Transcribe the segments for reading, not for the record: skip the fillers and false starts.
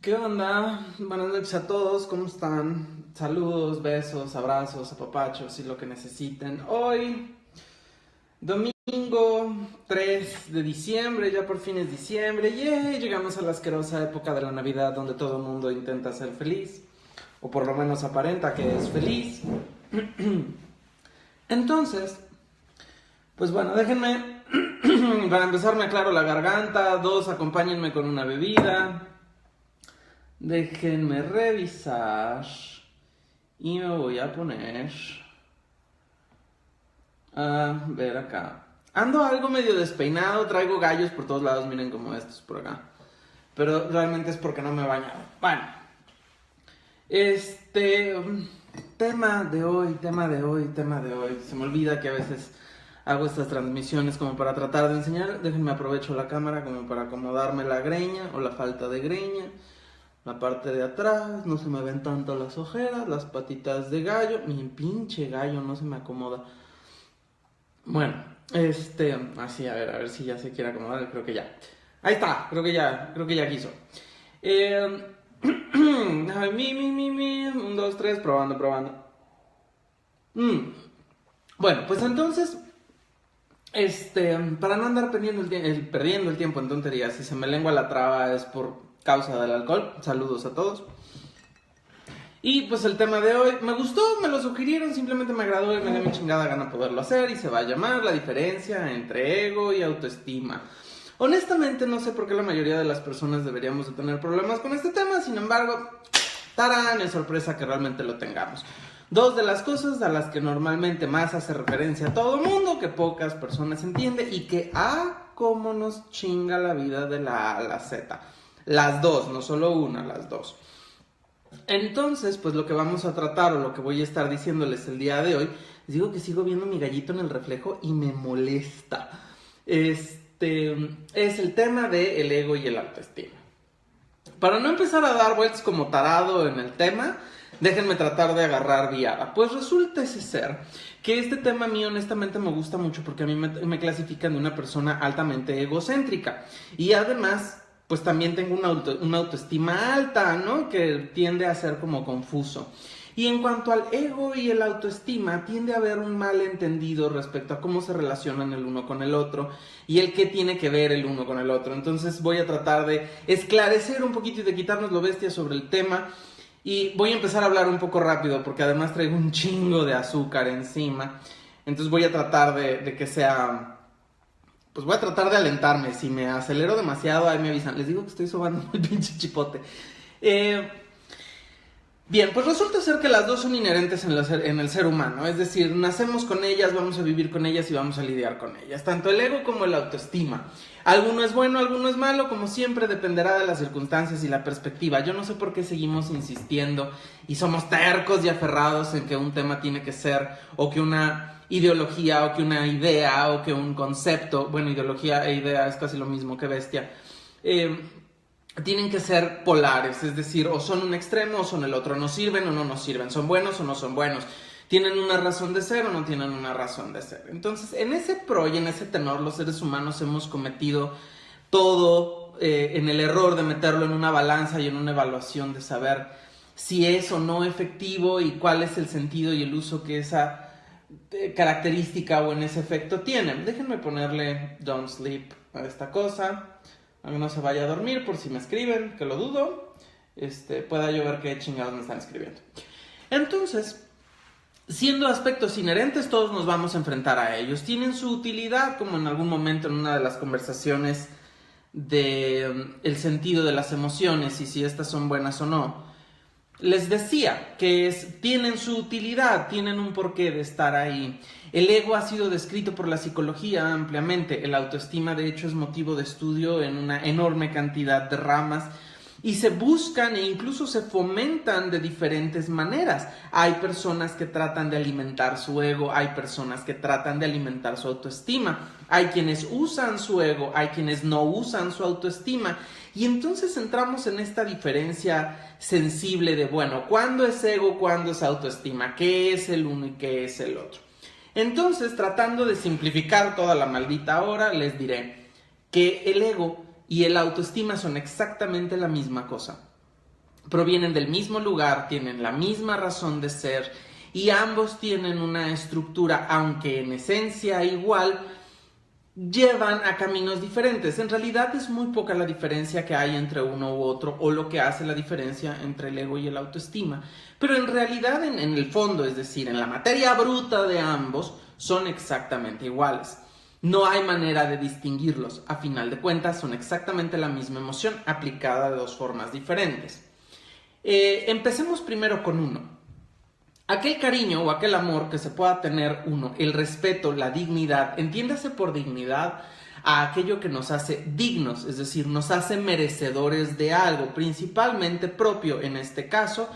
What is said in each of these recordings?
¿Qué onda? Buenas noches a todos, ¿cómo están? Saludos, besos, abrazos, apapachos y lo que necesiten. Hoy, domingo 3 de diciembre, ya por fin es diciembre, y llegamos a la asquerosa época de la Navidad donde todo el mundo intenta ser feliz, o por lo menos aparenta que es feliz. Entonces, pues bueno, déjenme, para empezar me aclaro la garganta, acompáñenme con una bebida. Déjenme revisar y me voy a poner a ver acá. Ando algo medio despeinado, traigo gallos por todos lados, miren como estos por acá. Pero realmente es porque no me he bañado. Bueno, tema de hoy. Se me olvida que a veces hago estas transmisiones como para tratar de enseñar. Déjenme aprovecho la cámara como para acomodarme la greña o la falta de greña. La parte de atrás, no se me ven tanto las ojeras, las patitas de gallo. Mi pinche gallo no se me acomoda. Bueno, así, a ver si ya se quiere acomodar, creo que ya. Ahí está, creo que ya quiso. Un, dos, tres, probando. Bueno, pues entonces, para no andar perdiendo el tiempo en tonterías, si se me lengua la traba es por causa del alcohol. Saludos a todos. Y pues el tema de hoy me gustó, me lo sugirieron, simplemente me agradó y me dio mi chingada gana poderlo hacer, y se va a llamar la diferencia entre ego y autoestima. Honestamente no sé por qué la mayoría de las personas deberíamos de tener problemas con este tema, sin embargo, tarán, es sorpresa que realmente lo tengamos. Dos de las cosas a las que normalmente más hace referencia a todo mundo, que pocas personas entienden y que cómo nos chinga la vida de la A a la Z. Las dos, no solo una, las dos. Entonces, pues lo que vamos a tratar, o lo que voy a estar diciéndoles el día de hoy, les digo que sigo viendo mi gallito en el reflejo y me molesta. Es el tema del ego y el autoestima. Para no empezar a dar vueltas como tarado en el tema, déjenme tratar de agarrar viada. Pues resulta ser que este tema a mí honestamente me gusta mucho porque a mí me clasifican de una persona altamente egocéntrica. Y además, pues también tengo una autoestima alta, ¿no? Que tiende a ser como confuso. Y en cuanto al ego y el autoestima, tiende a haber un malentendido respecto a cómo se relacionan el uno con el otro y el qué tiene que ver el uno con el otro. Entonces voy a tratar de esclarecer un poquito y de quitarnos lo bestia sobre el tema. Y voy a empezar a hablar un poco rápido porque además traigo un chingo de azúcar encima. Entonces voy a tratar de que sea... Pues voy a tratar de alentarme. Si me acelero demasiado, ahí me avisan. Les digo que estoy sobando el pinche chipote. Bien, pues resulta ser que las dos son inherentes en el ser humano. Es decir, nacemos con ellas, vamos a vivir con ellas y vamos a lidiar con ellas. Tanto el ego como el autoestima. Alguno es bueno, alguno es malo. Como siempre, dependerá de las circunstancias y la perspectiva. Yo no sé por qué seguimos insistiendo y somos tercos y aferrados en que un tema tiene que ser, o que una ideología, o que una idea, o que un concepto, bueno, ideología e idea es casi lo mismo, que bestia, tienen que ser polares, es decir, o son un extremo o son el otro, nos sirven o no nos sirven, son buenos o no son buenos, tienen una razón de ser o no tienen una razón de ser. Entonces, en ese pro y en ese tenor, los seres humanos hemos cometido todo en el error de meterlo en una balanza y en una evaluación de saber si es o no efectivo y cuál es el sentido y el uso que esa característica o en ese efecto tiene. Déjenme ponerle don't sleep a esta cosa, a que no se vaya a dormir por si me escriben, que lo dudo, pueda yo ver qué chingados me están escribiendo. Entonces, siendo aspectos inherentes, todos nos vamos a enfrentar a ellos. Tienen su utilidad, como en algún momento en una de las conversaciones de el sentido de las emociones y si estas son buenas o no. Les decía que tienen su utilidad, tienen un porqué de estar ahí. El ego ha sido descrito por la psicología ampliamente. El autoestima, de hecho, es motivo de estudio en una enorme cantidad de ramas y se buscan e incluso se fomentan de diferentes maneras. Hay personas que tratan de alimentar su ego, hay personas que tratan de alimentar su autoestima. Hay quienes usan su ego, hay quienes no usan su autoestima. Y entonces entramos en esta diferencia sensible de, bueno, ¿cuándo es ego, cuándo es autoestima? ¿Qué es el uno y qué es el otro? Entonces, tratando de simplificar toda la maldita hora, les diré que el ego y el autoestima son exactamente la misma cosa. provienen del mismo lugar, tienen la misma razón de ser y ambos tienen una estructura, aunque en esencia igual, llevan a caminos diferentes. En realidad es muy poca la diferencia que hay entre uno u otro, o lo que hace la diferencia entre el ego y el autoestima. Pero en realidad, en el fondo, es decir, en la materia bruta de ambos, son exactamente iguales. No hay manera de distinguirlos. A final de cuentas, son exactamente la misma emoción aplicada de dos formas diferentes. Empecemos primero con uno. Aquel cariño o aquel amor que se pueda tener uno, el respeto, la dignidad, entiéndase por dignidad a aquello que nos hace dignos, es decir, nos hace merecedores de algo, principalmente propio en este caso,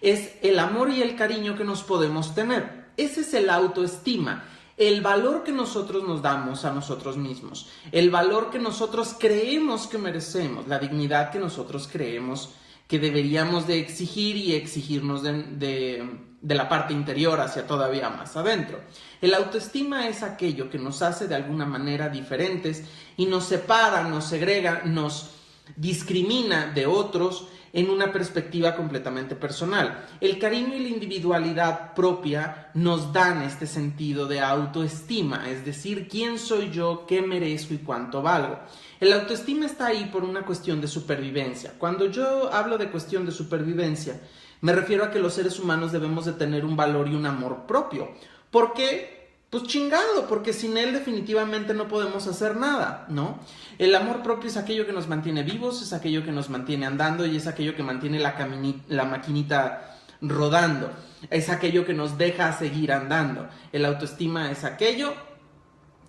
es el amor y el cariño que nos podemos tener. Ese es el autoestima, el valor que nosotros nos damos a nosotros mismos, el valor que nosotros creemos que merecemos, la dignidad que nosotros creemos que deberíamos de exigir y exigirnos de la parte interior hacia todavía más adentro. El autoestima es aquello que nos hace de alguna manera diferentes y nos separa, nos segrega, nos discrimina de otros en una perspectiva completamente personal. El cariño y la individualidad propia nos dan este sentido de autoestima, es decir, quién soy yo, qué merezco y cuánto valgo. El autoestima está ahí por una cuestión de supervivencia. Cuando yo hablo de cuestión de supervivencia, me refiero a que los seres humanos debemos de tener un valor y un amor propio. ¿Por qué? Pues chingado, porque sin él definitivamente no podemos hacer nada, ¿no? El amor propio es aquello que nos mantiene vivos, es aquello que nos mantiene andando y es aquello que mantiene la maquinita rodando. Es aquello que nos deja seguir andando. El autoestima es aquello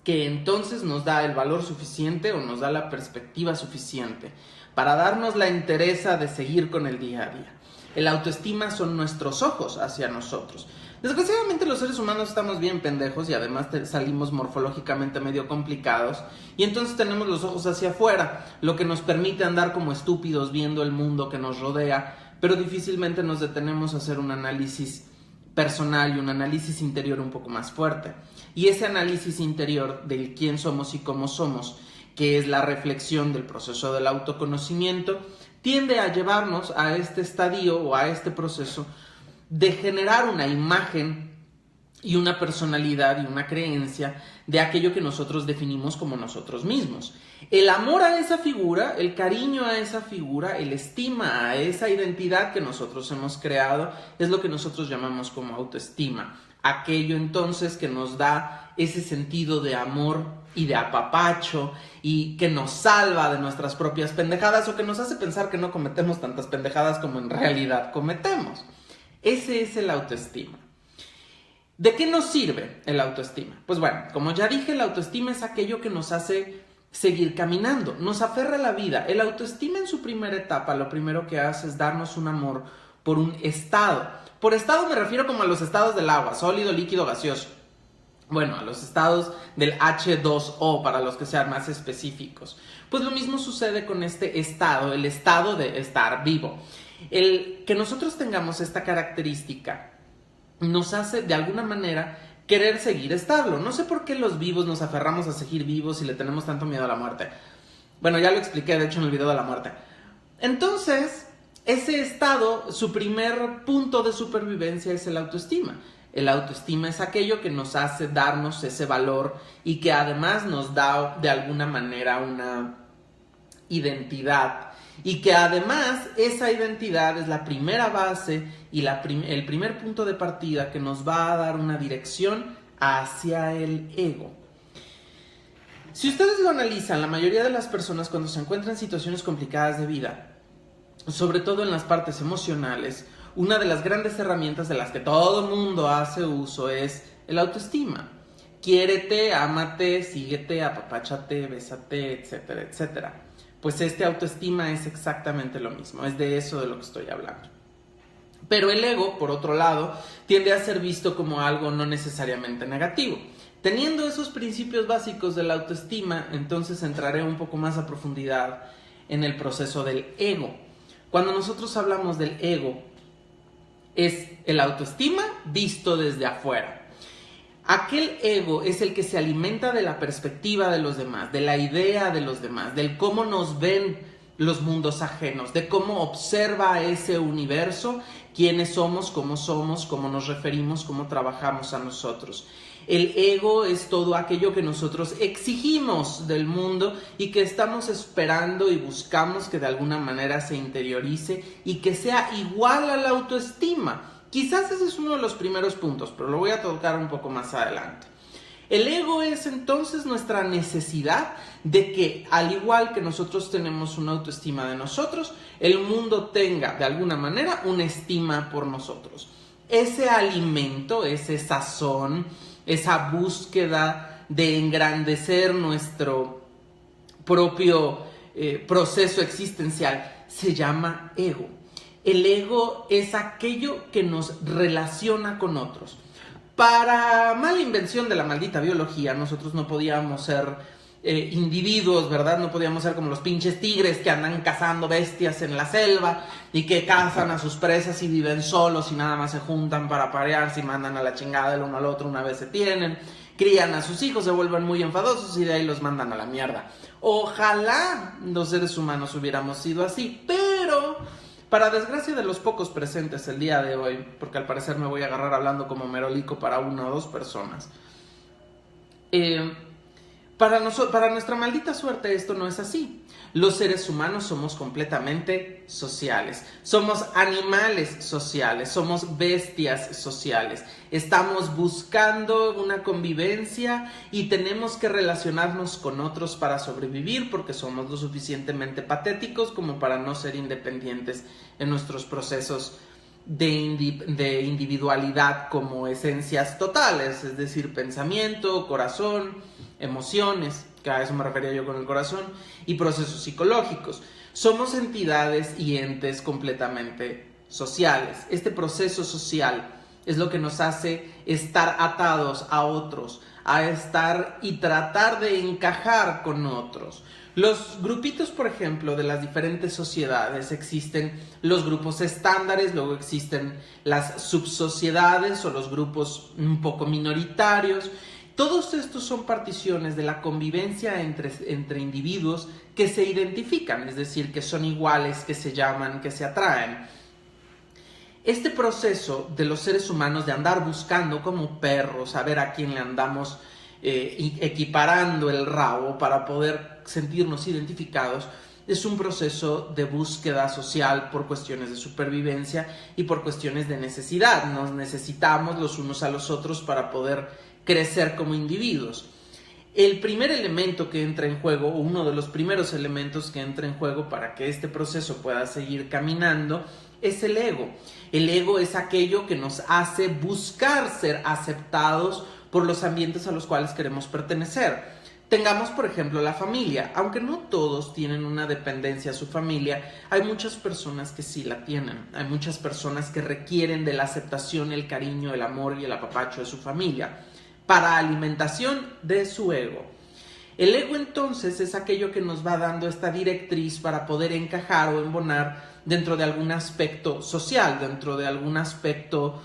que entonces nos da el valor suficiente o nos da la perspectiva suficiente para darnos la entereza de seguir con el día a día. El autoestima son nuestros ojos hacia nosotros. Desgraciadamente los seres humanos estamos bien pendejos y además salimos morfológicamente medio complicados y entonces tenemos los ojos hacia afuera, lo que nos permite andar como estúpidos viendo el mundo que nos rodea, pero difícilmente nos detenemos a hacer un análisis personal y un análisis interior un poco más fuerte. Y ese análisis interior del quién somos y cómo somos, que es la reflexión del proceso del autoconocimiento, tiende a llevarnos a este estadio o a este proceso de generar una imagen y una personalidad y una creencia de aquello que nosotros definimos como nosotros mismos. El amor a esa figura, el cariño a esa figura, el estima a esa identidad que nosotros hemos creado es lo que nosotros llamamos como autoestima. Aquello entonces que nos da ese sentido de amor y de apapacho y que nos salva de nuestras propias pendejadas o que nos hace pensar que no cometemos tantas pendejadas como en realidad cometemos. Ese es el autoestima. ¿De qué nos sirve el autoestima? Pues bueno, como ya dije, la autoestima es aquello que nos hace seguir caminando, nos aferra a la vida. El autoestima en su primera etapa lo primero que hace es darnos un amor por un estado. Por estado me refiero como a los estados del agua, sólido, líquido, gaseoso. Bueno, a los estados del H2O para los que sean más específicos. Pues lo mismo sucede con este estado, el estado de estar vivo. El que nosotros tengamos esta característica nos hace de alguna manera querer seguir estable. No sé por qué los vivos nos aferramos a seguir vivos y le tenemos tanto miedo a la muerte. Bueno, ya lo expliqué de hecho en el video de la muerte. Entonces, ese estado, su primer punto de supervivencia es el autoestima. El autoestima es aquello que nos hace darnos ese valor y que además nos da de alguna manera una identidad. Y que además esa identidad es la primera base y el primer punto de partida que nos va a dar una dirección hacia el ego. Si ustedes lo analizan, la mayoría de las personas cuando se encuentran en situaciones complicadas de vida, sobre todo en las partes emocionales, una de las grandes herramientas de las que todo mundo hace uso es el autoestima. Quiérete, ámate, síguete, apapáchate, bésate, etcétera, etcétera. Pues este autoestima es exactamente lo mismo, es de eso de lo que estoy hablando. Pero el ego, por otro lado, tiende a ser visto como algo no necesariamente negativo. Teniendo esos principios básicos de la autoestima, entonces entraré un poco más a profundidad en el proceso del ego. Cuando nosotros hablamos del ego, es el autoestima visto desde afuera. Aquel ego es el que se alimenta de la perspectiva de los demás, de la idea de los demás, del cómo nos ven los mundos ajenos, de cómo observa ese universo, quiénes somos, cómo nos referimos, cómo trabajamos a nosotros. El ego es todo aquello que nosotros exigimos del mundo y que estamos esperando y buscamos que de alguna manera se interiorice y que sea igual a la autoestima. Quizás ese es uno de los primeros puntos, pero lo voy a tocar un poco más adelante. El ego es entonces nuestra necesidad de que, al igual que nosotros tenemos una autoestima de nosotros, el mundo tenga de alguna manera una estima por nosotros. Ese alimento, ese sazón, esa búsqueda de engrandecer nuestro propio proceso existencial se llama ego. El ego es aquello que nos relaciona con otros. Para mala invención de la maldita biología, nosotros no podíamos ser individuos, ¿verdad? No podíamos ser como los pinches tigres que andan cazando bestias en la selva y que cazan a sus presas y viven solos y nada más se juntan para parearse y mandan a la chingada el uno al otro una vez se tienen. Crían a sus hijos, se vuelven muy enfadosos y de ahí los mandan a la mierda. Ojalá los seres humanos hubiéramos sido así, pero para desgracia de los pocos presentes el día de hoy, porque al parecer me voy a agarrar hablando como merolico para una o dos personas, para nuestra maldita suerte esto no es así. Los seres humanos somos completamente sociales, somos animales sociales, somos bestias sociales. Estamos buscando una convivencia y tenemos que relacionarnos con otros para sobrevivir porque somos lo suficientemente patéticos como para no ser independientes en nuestros procesos de individualidad como esencias totales, es decir, pensamiento, corazón, emociones, que a eso me refería yo con el corazón, y procesos psicológicos. Somos entidades y entes completamente sociales. Este proceso social es lo que nos hace estar atados a otros, a estar y tratar de encajar con otros. Los grupitos, por ejemplo, de las diferentes sociedades, existen los grupos estándares, luego existen las subsociedades o los grupos un poco minoritarios. Todos estos son particiones de la convivencia entre individuos que se identifican, es decir, que son iguales, que se llaman, que se atraen. Este proceso de los seres humanos de andar buscando como perros, a ver a quién le andamos equiparando el rabo para poder sentirnos identificados, es un proceso de búsqueda social por cuestiones de supervivencia y por cuestiones de necesidad. Nos necesitamos los unos a los otros para poder crecer como individuos. El primer elemento que entra en juego, o uno de los primeros elementos que entra en juego para que este proceso pueda seguir caminando, es el ego. El ego es aquello que nos hace buscar ser aceptados por los ambientes a los cuales queremos pertenecer. Tengamos, por ejemplo, la familia. Aunque no todos tienen una dependencia a su familia, hay muchas personas que sí la tienen. Hay muchas personas que requieren de la aceptación, el cariño, el amor y el apapacho de su familia para alimentación de su ego. El ego entonces es aquello que nos va dando esta directriz para poder encajar o embonar dentro de algún aspecto social, dentro de algún aspecto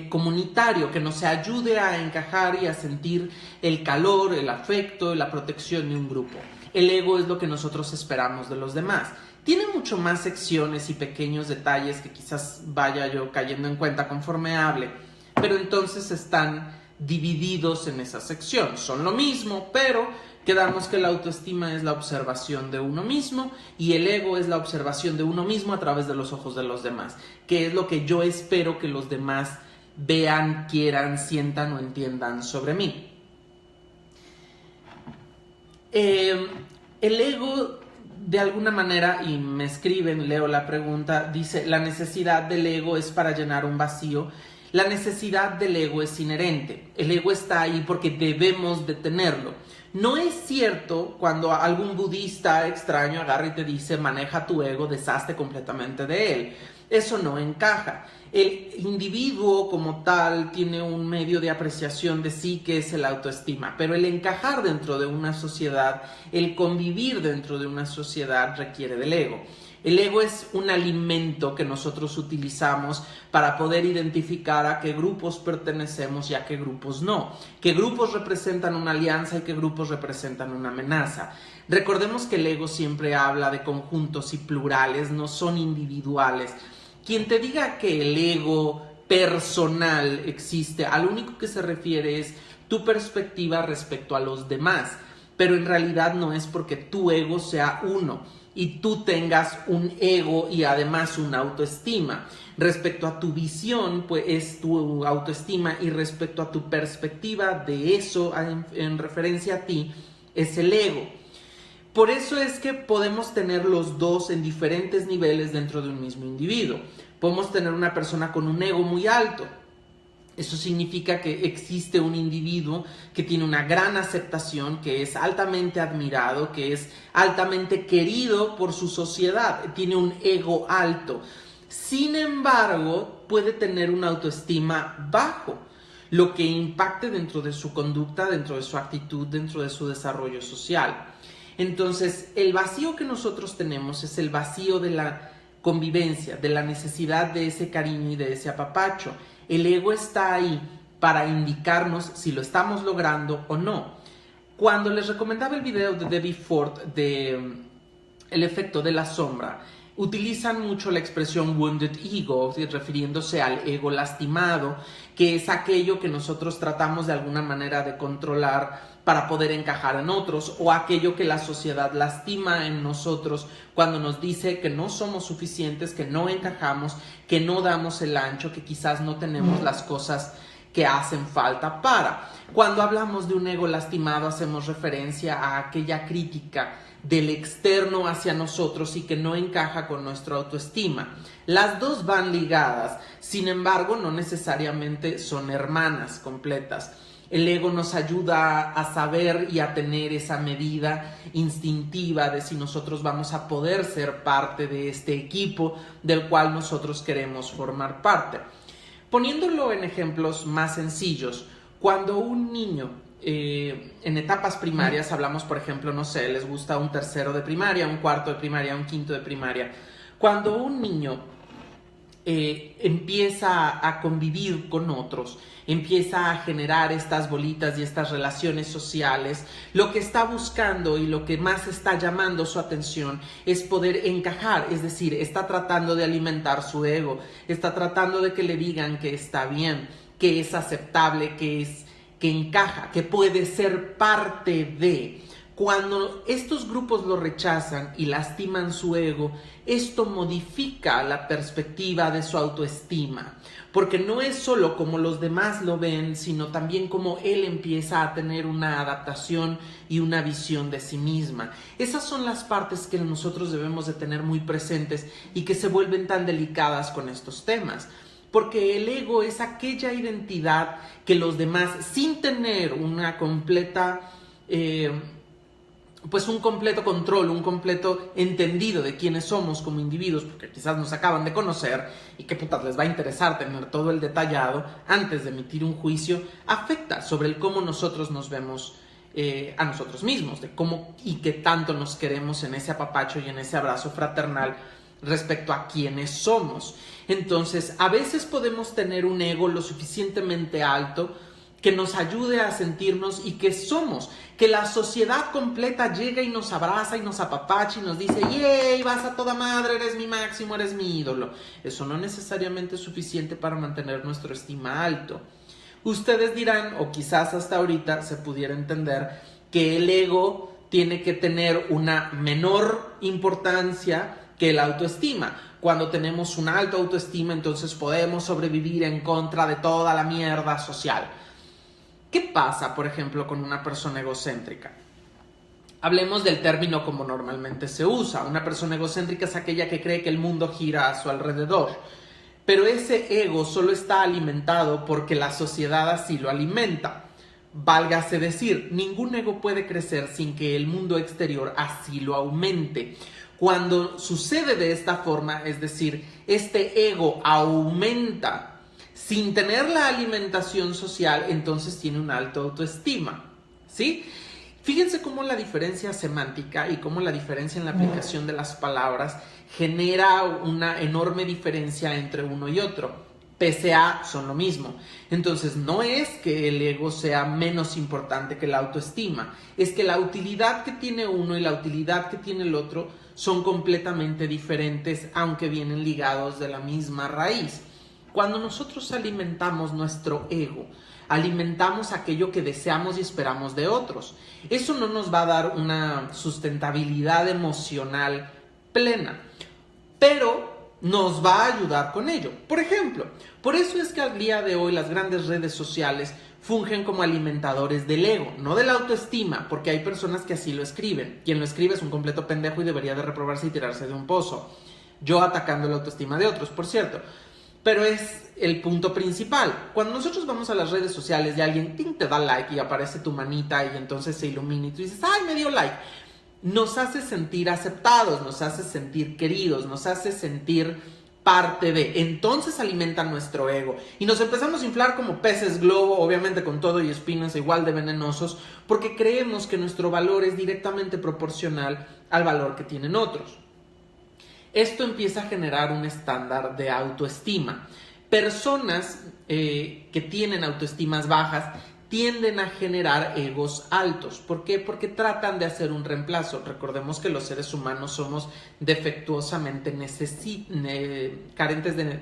comunitario que nos ayude a encajar y a sentir el calor, el afecto, la protección de un grupo. El ego es lo que nosotros esperamos de los demás. Tiene mucho más secciones y pequeños detalles que quizás vaya yo cayendo en cuenta conforme hable, pero entonces están divididos en esa sección. Son lo mismo, pero quedamos que la autoestima es la observación de uno mismo y el ego es la observación de uno mismo a través de los ojos de los demás, que es lo que yo espero que los demás vean, quieran, sientan o entiendan sobre mí. El ego, de alguna manera, y me escriben, leo la pregunta, dice: la necesidad del ego es para llenar un vacío. La necesidad del ego es inherente. El ego está ahí porque debemos de tenerlo. No es cierto cuando algún budista extraño agarra y te dice: maneja tu ego, deshazte completamente de él. Eso no encaja. El individuo como tal tiene un medio de apreciación de sí que es el autoestima, pero el encajar dentro de una sociedad, el convivir dentro de una sociedad requiere del ego. El ego es un alimento que nosotros utilizamos para poder identificar a qué grupos pertenecemos y a qué grupos no. Qué grupos representan una alianza y qué grupos representan una amenaza. Recordemos que el ego siempre habla de conjuntos y plurales, no son individuales. Quien te diga que el ego personal existe, a lo único que se refiere es tu perspectiva respecto a los demás, pero en realidad no es porque tu ego sea uno y tú tengas un ego y además una autoestima. Respecto a tu visión, pues es tu autoestima, y respecto a tu perspectiva de eso en referencia a ti, es el ego. Por eso es que podemos tener los dos en diferentes niveles dentro de un mismo individuo. Podemos tener una persona con un ego muy alto. Eso significa que existe un individuo que tiene una gran aceptación, que es altamente admirado, que es altamente querido por su sociedad, tiene un ego alto. Sin embargo, puede tener una autoestima bajo, lo que impacte dentro de su conducta, dentro de su actitud, dentro de su desarrollo social. Entonces, el vacío que nosotros tenemos es el vacío de la convivencia, de la necesidad de ese cariño y de ese apapacho. El ego está ahí para indicarnos si lo estamos logrando o no. Cuando les recomendaba el video de Debbie Ford de el efecto de la sombra, utilizan mucho la expresión wounded ego, refiriéndose al ego lastimado, que es aquello que nosotros tratamos de alguna manera de controlar para poder encajar en otros, o aquello que la sociedad lastima en nosotros cuando nos dice que no somos suficientes, que no encajamos, que no damos el ancho, que quizás no tenemos las cosas que hacen falta para. Cuando hablamos de un ego lastimado, hacemos referencia a aquella crítica del externo hacia nosotros y que no encaja con nuestra autoestima. Las dos van ligadas, sin embargo, no necesariamente son hermanas completas. El ego nos ayuda a saber y a tener esa medida instintiva de si nosotros vamos a poder ser parte de este equipo del cual nosotros queremos formar parte. Poniéndolo en ejemplos más sencillos, cuando un niño en etapas primarias, hablamos por ejemplo, no sé, les gusta un tercero de primaria, un cuarto de primaria, un quinto de primaria, cuando un niño empieza a convivir con otros, empieza a generar estas bolitas y estas relaciones sociales, lo que está buscando y lo que más está llamando su atención es poder encajar, es decir, está tratando de alimentar su ego, está tratando de que le digan que está bien, que es aceptable, que encaja, que puede ser parte de. Cuando estos grupos lo rechazan y lastiman su ego, esto modifica la perspectiva de su autoestima, porque no es solo como los demás lo ven, sino también como él empieza a tener una adaptación y una visión de sí misma. Esas son las partes que nosotros debemos de tener muy presentes y que se vuelven tan delicadas con estos temas. Porque el ego es aquella identidad que los demás, sin tener una completa... pues un completo control, un completo entendido de quiénes somos como individuos, porque quizás nos acaban de conocer y qué putas les va a interesar tener todo el detallado antes de emitir un juicio, afecta sobre el cómo nosotros nos vemos a nosotros mismos, de cómo y qué tanto nos queremos en ese apapacho y en ese abrazo fraternal respecto a quiénes somos. Entonces, a veces podemos tener un ego lo suficientemente alto que nos ayude a sentirnos y que somos, que la sociedad completa llega y nos abraza y nos apapacha y nos dice, ¡yay! Vas a toda madre, eres mi máximo, eres mi ídolo. Eso no necesariamente es suficiente para mantener nuestra estima alto. Ustedes dirán, o quizás hasta ahorita se pudiera entender, que el ego tiene que tener una menor importancia que la autoestima. Cuando tenemos una alta autoestima, entonces podemos sobrevivir en contra de toda la mierda social. ¿Qué pasa, por ejemplo, con una persona egocéntrica? Hablemos del término como normalmente se usa. Una persona egocéntrica es aquella que cree que el mundo gira a su alrededor. Pero ese ego solo está alimentado porque la sociedad así lo alimenta. Válgase decir, ningún ego puede crecer sin que el mundo exterior así lo aumente. Cuando sucede de esta forma, es decir, este ego aumenta sin tener la alimentación social, entonces tiene una alta autoestima, ¿sí? Fíjense cómo la diferencia semántica y cómo la diferencia en la aplicación de las palabras genera una enorme diferencia entre uno y otro. PCA son lo mismo. Entonces no es que el ego sea menos importante que la autoestima, es que la utilidad que tiene uno y la utilidad que tiene el otro son completamente diferentes, aunque vienen ligados de la misma raíz. Cuando nosotros alimentamos nuestro ego, alimentamos aquello que deseamos y esperamos de otros. Eso no nos va a dar una sustentabilidad emocional plena, pero nos va a ayudar con ello. Por ejemplo, por eso es que al día de hoy las grandes redes sociales fungen como alimentadores del ego, no de la autoestima, porque hay personas que así lo escriben. Quien lo escribe es un completo pendejo y debería de reprobarse y tirarse de un pozo. Yo atacando la autoestima de otros, por cierto. Pero es el punto principal. Cuando nosotros vamos a las redes sociales y alguien te da like y aparece tu manita y entonces se ilumina y tú dices, ¡ay, me dio like! Nos hace sentir aceptados, nos hace sentir queridos, nos hace sentir parte de. Entonces alimenta nuestro ego y nos empezamos a inflar como peces globo, obviamente con todo y espinas igual de venenosos, porque creemos que nuestro valor es directamente proporcional al valor que tienen otros. Esto empieza a generar un estándar de autoestima. Personas que tienen autoestimas bajas tienden a generar egos altos. ¿Por qué? Porque tratan de hacer un reemplazo. Recordemos que los seres humanos somos defectuosamente carentes de...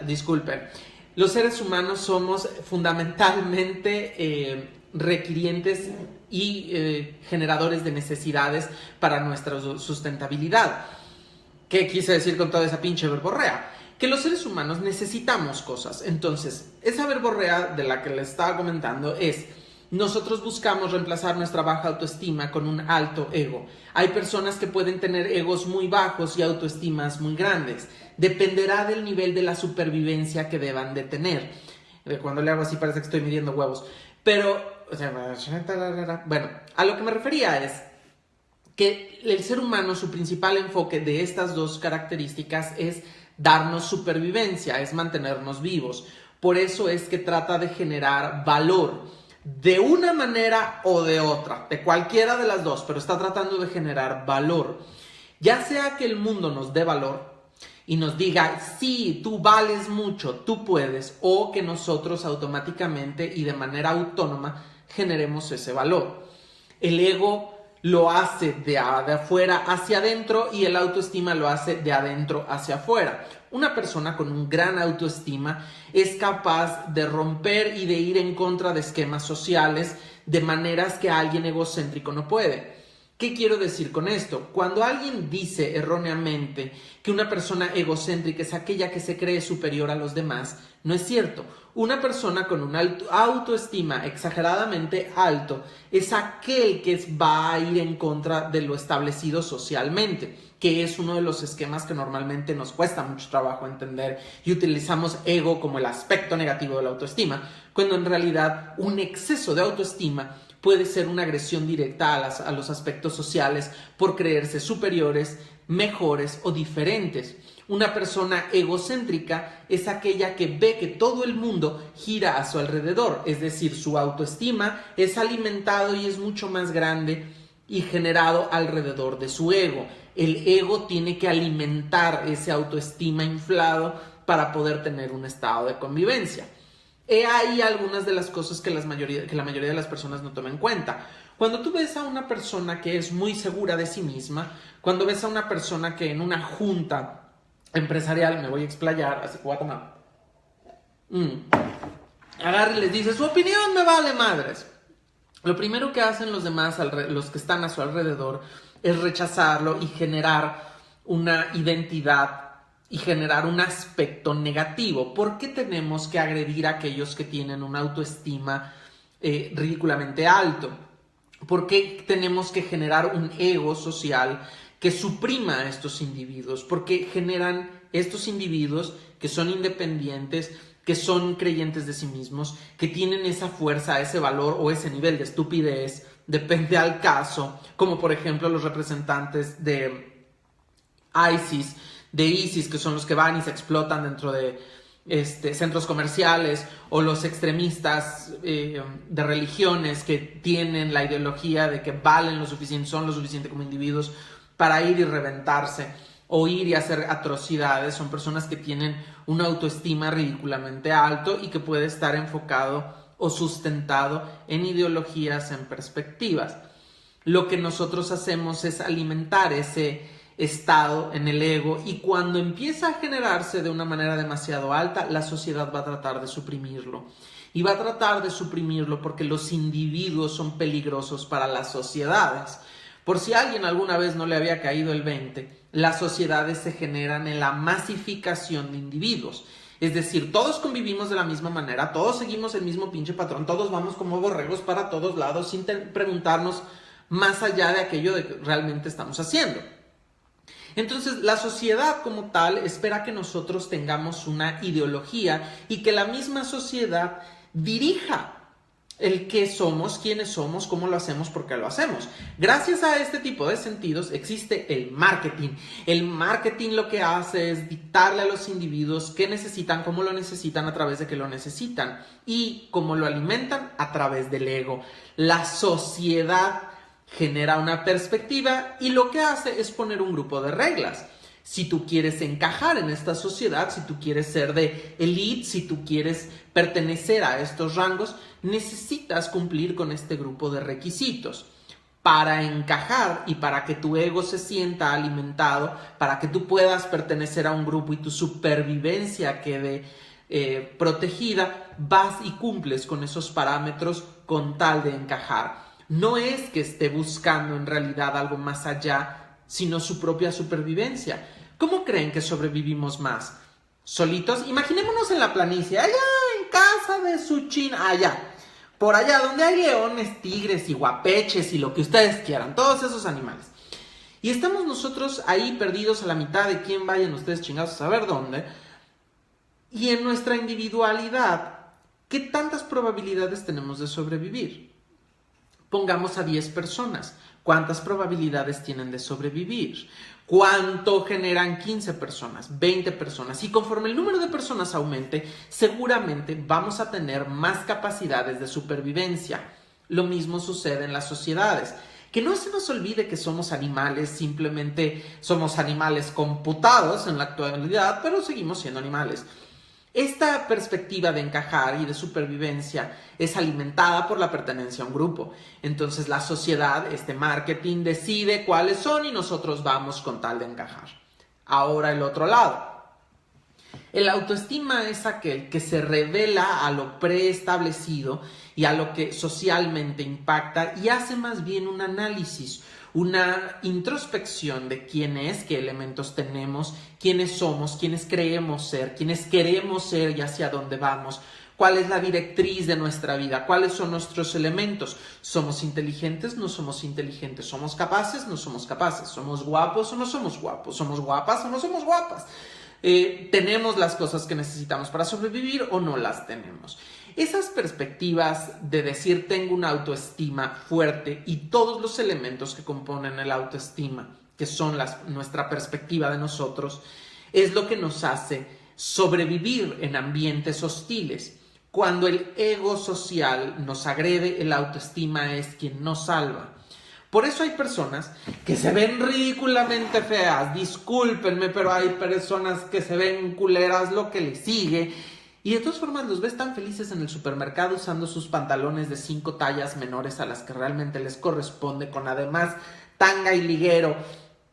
disculpen. Los seres humanos somos fundamentalmente requirientes y generadores de necesidades para nuestra sustentabilidad. ¿Qué quise decir con toda esa pinche verborrea? Que los seres humanos necesitamos cosas. Entonces, esa verborrea de la que les estaba comentando es: nosotros buscamos reemplazar nuestra baja autoestima con un alto ego. Hay personas que pueden tener egos muy bajos y autoestimas muy grandes. Dependerá del nivel de la supervivencia que deban de tener. Cuando le hago así parece que estoy midiendo huevos. Pero, bueno, a lo que me refería es que el ser humano, su principal enfoque de estas dos características es darnos supervivencia, es mantenernos vivos. Por eso es que trata de generar valor de una manera o de otra, de cualquiera de las dos, pero está tratando de generar valor. Ya sea que el mundo nos dé valor y nos diga, sí, tú vales mucho, tú puedes, o que nosotros automáticamente y de manera autónoma generemos ese valor. El ego lo hace de afuera hacia adentro y el autoestima lo hace de adentro hacia afuera. Una persona con un gran autoestima es capaz de romper y de ir en contra de esquemas sociales de maneras que alguien egocéntrico no puede. ¿Qué quiero decir con esto? Cuando alguien dice erróneamente que una persona egocéntrica es aquella que se cree superior a los demás, no es cierto. Una persona con una autoestima exageradamente alto es aquel que va a ir en contra de lo establecido socialmente, que es uno de los esquemas que normalmente nos cuesta mucho trabajo entender y utilizamos ego como el aspecto negativo de la autoestima, cuando en realidad un exceso de autoestima puede ser una agresión directa a los aspectos sociales por creerse superiores, mejores o diferentes. Una persona egocéntrica es aquella que ve que todo el mundo gira a su alrededor, es decir, su autoestima es alimentado y es mucho más grande y generado alrededor de su ego. El ego tiene que alimentar ese autoestima inflado para poder tener un estado de convivencia. He ahí algunas de las cosas que la mayoría de las personas no toman en cuenta. Cuando tú ves a una persona que es muy segura de sí misma, cuando ves a una persona que en una junta empresarial, me voy a explayar, así que voy a tomar, agarra y les dice, su opinión me vale madres. Lo primero que hacen los demás, los que están a su alrededor, es rechazarlo y generar una identidad y generar un aspecto negativo. ¿Por qué tenemos que agredir a aquellos que tienen una autoestima ridículamente alto? ¿Por qué tenemos que generar un ego social que suprima a estos individuos? Porque generan estos individuos que son independientes, que son creyentes de sí mismos, que tienen esa fuerza, ese valor o ese nivel de estupidez, depende al caso, como por ejemplo los representantes de ISIS, que son los que van y se explotan dentro de centros comerciales, o los extremistas de religiones que tienen la ideología de que valen lo suficiente, son lo suficiente como individuos para ir y reventarse. o ir y hacer atrocidades, son personas que tienen una autoestima ridículamente alto y que puede estar enfocado o sustentado en ideologías, en perspectivas. Lo que nosotros hacemos es alimentar ese estado en el ego, y cuando empieza a generarse de una manera demasiado alta, la sociedad va a tratar de suprimirlo. Y va a tratar de suprimirlo porque los individuos son peligrosos para las sociedades. Por si a alguien alguna vez no le había caído el 20, las sociedades se generan en la masificación de individuos. Es decir, todos convivimos de la misma manera, todos seguimos el mismo pinche patrón, todos vamos como borregos para todos lados sin preguntarnos más allá de aquello de que realmente estamos haciendo. Entonces, la sociedad como tal espera que nosotros tengamos una ideología y que la misma sociedad dirija el qué somos, quiénes somos, cómo lo hacemos, por qué lo hacemos. Gracias a este tipo de sentidos existe el marketing. El marketing lo que hace es dictarle a los individuos qué necesitan, cómo lo necesitan, a través de qué lo necesitan, y cómo lo alimentan a través del ego. La sociedad genera una perspectiva y lo que hace es poner un grupo de reglas. Si tú quieres encajar en esta sociedad, si tú quieres ser de elite, si tú quieres pertenecer a estos rangos, necesitas cumplir con este grupo de requisitos. Para encajar y para que tu ego se sienta alimentado, para que tú puedas pertenecer a un grupo y tu supervivencia quede protegida, vas y cumples con esos parámetros con tal de encajar. No es que esté buscando en realidad algo más allá, sino su propia supervivencia. ¿Cómo creen que sobrevivimos más? ¿Solitos? Imaginémonos en la planicie, allá en casa de su china, allá. Por allá donde hay leones, tigres y guapeches y lo que ustedes quieran, todos esos animales. Y estamos nosotros ahí perdidos a la mitad de quién vayan ustedes chingados a saber dónde. Y en nuestra individualidad, ¿qué tantas probabilidades tenemos de sobrevivir? Pongamos a 10 personas. ¿Cuántas probabilidades tienen de sobrevivir? ¿Cuánto generan 15 personas, 20 personas? Y conforme el número de personas aumente, seguramente vamos a tener más capacidades de supervivencia. Lo mismo sucede en las sociedades. Que no se nos olvide que somos animales, simplemente somos animales computados en la actualidad, pero seguimos siendo animales. Esta perspectiva de encajar y de supervivencia es alimentada por la pertenencia a un grupo. Entonces la sociedad, este marketing, decide cuáles son y nosotros vamos con tal de encajar. Ahora el otro lado. El autoestima es aquel que se revela a lo preestablecido y a lo que socialmente impacta y hace más bien un análisis, una introspección de quién es, qué elementos tenemos, quiénes somos, quiénes creemos ser, quiénes queremos ser y hacia dónde vamos, cuál es la directriz de nuestra vida, cuáles son nuestros elementos. ¿Somos inteligentes? ¿No somos inteligentes? ¿Somos capaces? ¿No somos capaces? ¿Somos guapos o no somos guapos? ¿Somos guapas o no somos guapas? ¿Tenemos las cosas que necesitamos para sobrevivir o no las tenemos? Esas perspectivas de decir tengo una autoestima fuerte y todos los elementos que componen el autoestima, que son nuestra perspectiva de nosotros, es lo que nos hace sobrevivir en ambientes hostiles. Cuando el ego social nos agrede, el autoestima es quien nos salva. Por eso hay personas que se ven ridículamente feas, discúlpenme, pero hay personas que se ven culeras, lo que les sigue. Y de todas formas los ves tan felices en el supermercado usando sus pantalones de 5 tallas menores a las que realmente les corresponde, con además tanga y liguero,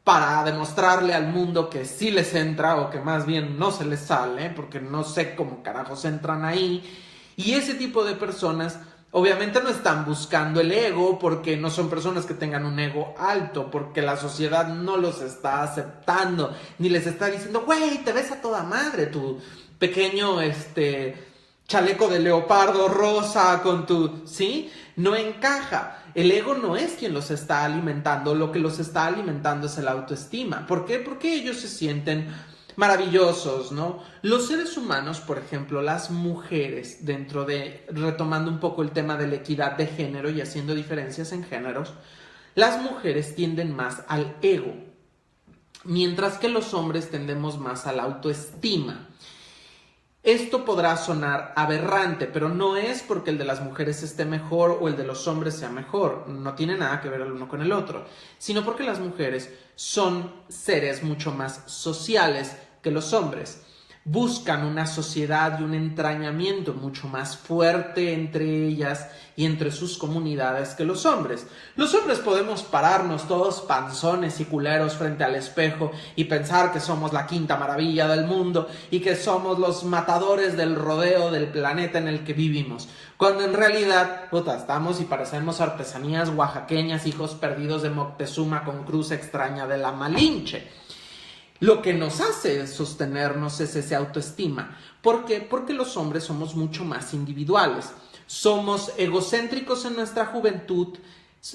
para demostrarle al mundo que sí les entra o que más bien no se les sale, porque no sé cómo carajos entran ahí. Y ese tipo de personas obviamente no están buscando el ego, porque no son personas que tengan un ego alto, porque la sociedad no los está aceptando, ni les está diciendo, güey, te ves a toda madre, tu pequeño chaleco de leopardo rosa con tu... ¿Sí? No encaja. El ego no es quien los está alimentando, lo que los está alimentando es el autoestima. ¿Por qué? Porque ellos se sienten maravillosos, ¿no? Los seres humanos, por ejemplo, las mujeres, retomando un poco el tema de la equidad de género y haciendo diferencias en géneros, las mujeres tienden más al ego, mientras que los hombres tendemos más a la autoestima. Esto podrá sonar aberrante, pero no es porque el de las mujeres esté mejor o el de los hombres sea mejor, no tiene nada que ver el uno con el otro, sino porque las mujeres son seres mucho más sociales que los hombres. Buscan una sociedad y un entrañamiento mucho más fuerte entre ellas y entre sus comunidades que los hombres. Los hombres podemos pararnos todos panzones y culeros frente al espejo y pensar que somos la quinta maravilla del mundo y que somos los matadores del rodeo del planeta en el que vivimos, cuando en realidad, estamos y parecemos artesanías oaxaqueñas, hijos perdidos de Moctezuma con cruz extraña de la Malinche. Lo que nos hace sostenernos es esa autoestima. ¿Por qué? Porque los hombres somos mucho más individuales. Somos egocéntricos en nuestra juventud,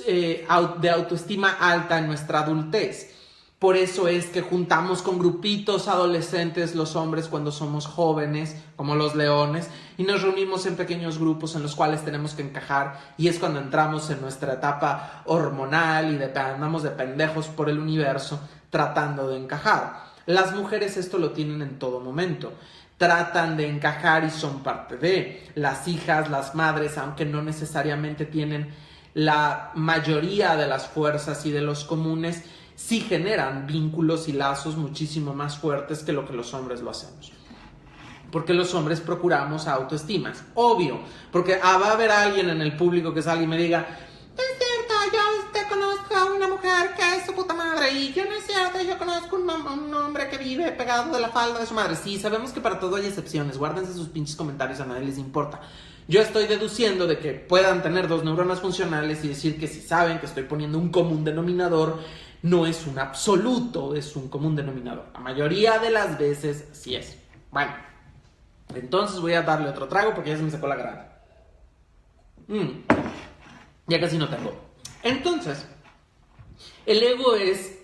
de autoestima alta en nuestra adultez. Por eso es que juntamos con grupitos adolescentes los hombres cuando somos jóvenes, como los leones, y nos reunimos en pequeños grupos en los cuales tenemos que encajar, y es cuando entramos en nuestra etapa hormonal y andamos de pendejos por el universo tratando de encajar. Las mujeres esto lo tienen en todo momento. Tratan de encajar y son parte de. Las hijas, las madres, aunque no necesariamente tienen la mayoría de las fuerzas y de los comunes, sí generan vínculos y lazos muchísimo más fuertes que lo que los hombres lo hacemos. Porque los hombres procuramos autoestimas. Obvio, porque va a haber alguien en el público que salga y me diga: es cierto, yo conozco a una mujer que es su puta madre, y yo no es cierto, yo conozco un hombre que vive pegado de la falda de su madre. Sí, sabemos que para todo hay excepciones, guárdense sus pinches comentarios, a nadie les importa. Yo estoy deduciendo de que puedan tener dos neuronas funcionales y decir que si saben que estoy poniendo un común denominador, no es un absoluto, es un común denominador. La mayoría de las veces sí es. Bueno, entonces voy a darle otro trago porque ya se me sacó la garganta. Ya casi no tengo. Entonces, el ego es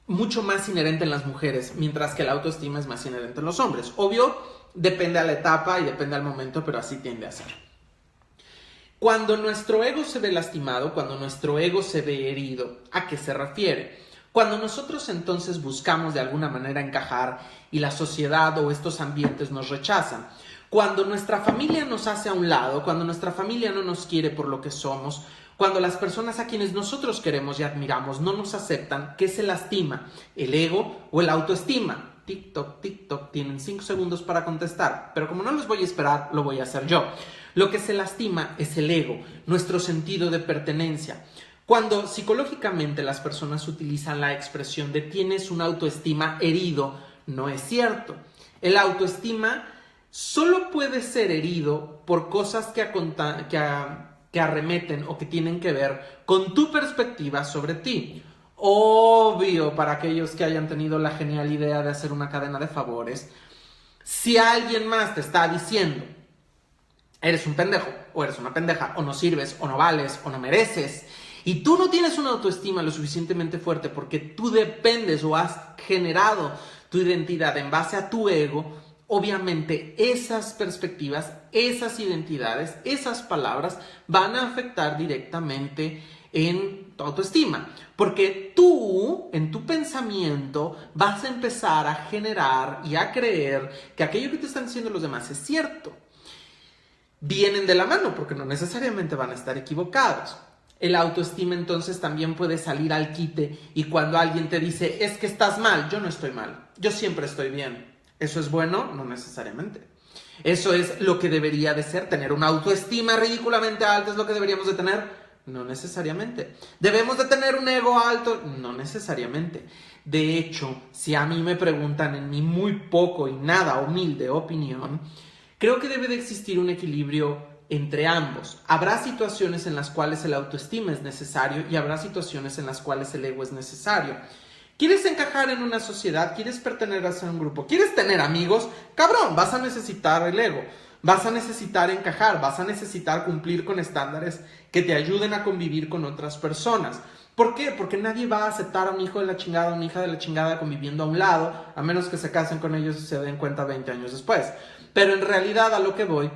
mucho más inherente en las mujeres, mientras que la autoestima es más inherente en los hombres. Obvio, depende a la etapa y depende al momento, pero así tiende a ser. Cuando nuestro ego se ve lastimado, cuando nuestro ego se ve herido, ¿a qué se refiere? Cuando nosotros entonces buscamos de alguna manera encajar y la sociedad o estos ambientes nos rechazan. Cuando nuestra familia nos hace a un lado, cuando nuestra familia no nos quiere por lo que somos, cuando las personas a quienes nosotros queremos y admiramos no nos aceptan, ¿qué se lastima? ¿El ego o el autoestima? TikTok, TikTok, tienen 5 segundos para contestar, pero como no los voy a esperar, lo voy a hacer yo. Lo que se lastima es el ego, nuestro sentido de pertenencia. Cuando psicológicamente las personas utilizan la expresión de tienes una autoestima herido, no es cierto. El autoestima solo puede ser herido por cosas que arremeten o que tienen que ver con tu perspectiva sobre ti. Obvio, para aquellos que hayan tenido la genial idea de hacer una cadena de favores, si alguien más te está diciendo eres un pendejo, o eres una pendeja, o no sirves, o no vales, o no mereces, y tú no tienes una autoestima lo suficientemente fuerte porque tú dependes o has generado tu identidad en base a tu ego, obviamente esas perspectivas, esas identidades, esas palabras van a afectar directamente en tu autoestima, porque tú, en tu pensamiento, vas a empezar a generar y a creer que aquello que te están diciendo los demás es cierto. Vienen de la mano porque no necesariamente van a estar equivocados. El autoestima entonces también puede salir al quite y cuando alguien te dice es que estás mal, yo no estoy mal, yo siempre estoy bien. ¿Eso es bueno? No necesariamente. ¿Eso es lo que debería de ser? ¿Tener una autoestima ridículamente alta es lo que deberíamos de tener? No necesariamente. ¿Debemos de tener un ego alto? No necesariamente. De hecho, si a mí me preguntan en mi muy poco y nada humilde opinión, creo que debe de existir un equilibrio entre ambos. Habrá situaciones en las cuales el autoestima es necesario y habrá situaciones en las cuales el ego es necesario. ¿Quieres encajar en una sociedad? ¿Quieres pertenecer a un grupo? ¿Quieres tener amigos? Cabrón, vas a necesitar el ego. Vas a necesitar encajar, vas a necesitar cumplir con estándares que te ayuden a convivir con otras personas. ¿Por qué? Porque nadie va a aceptar a un hijo de la chingada, a una hija de la chingada conviviendo a un lado, a menos que se casen con ellos y se den cuenta 20 años después. Pero en realidad a lo que voy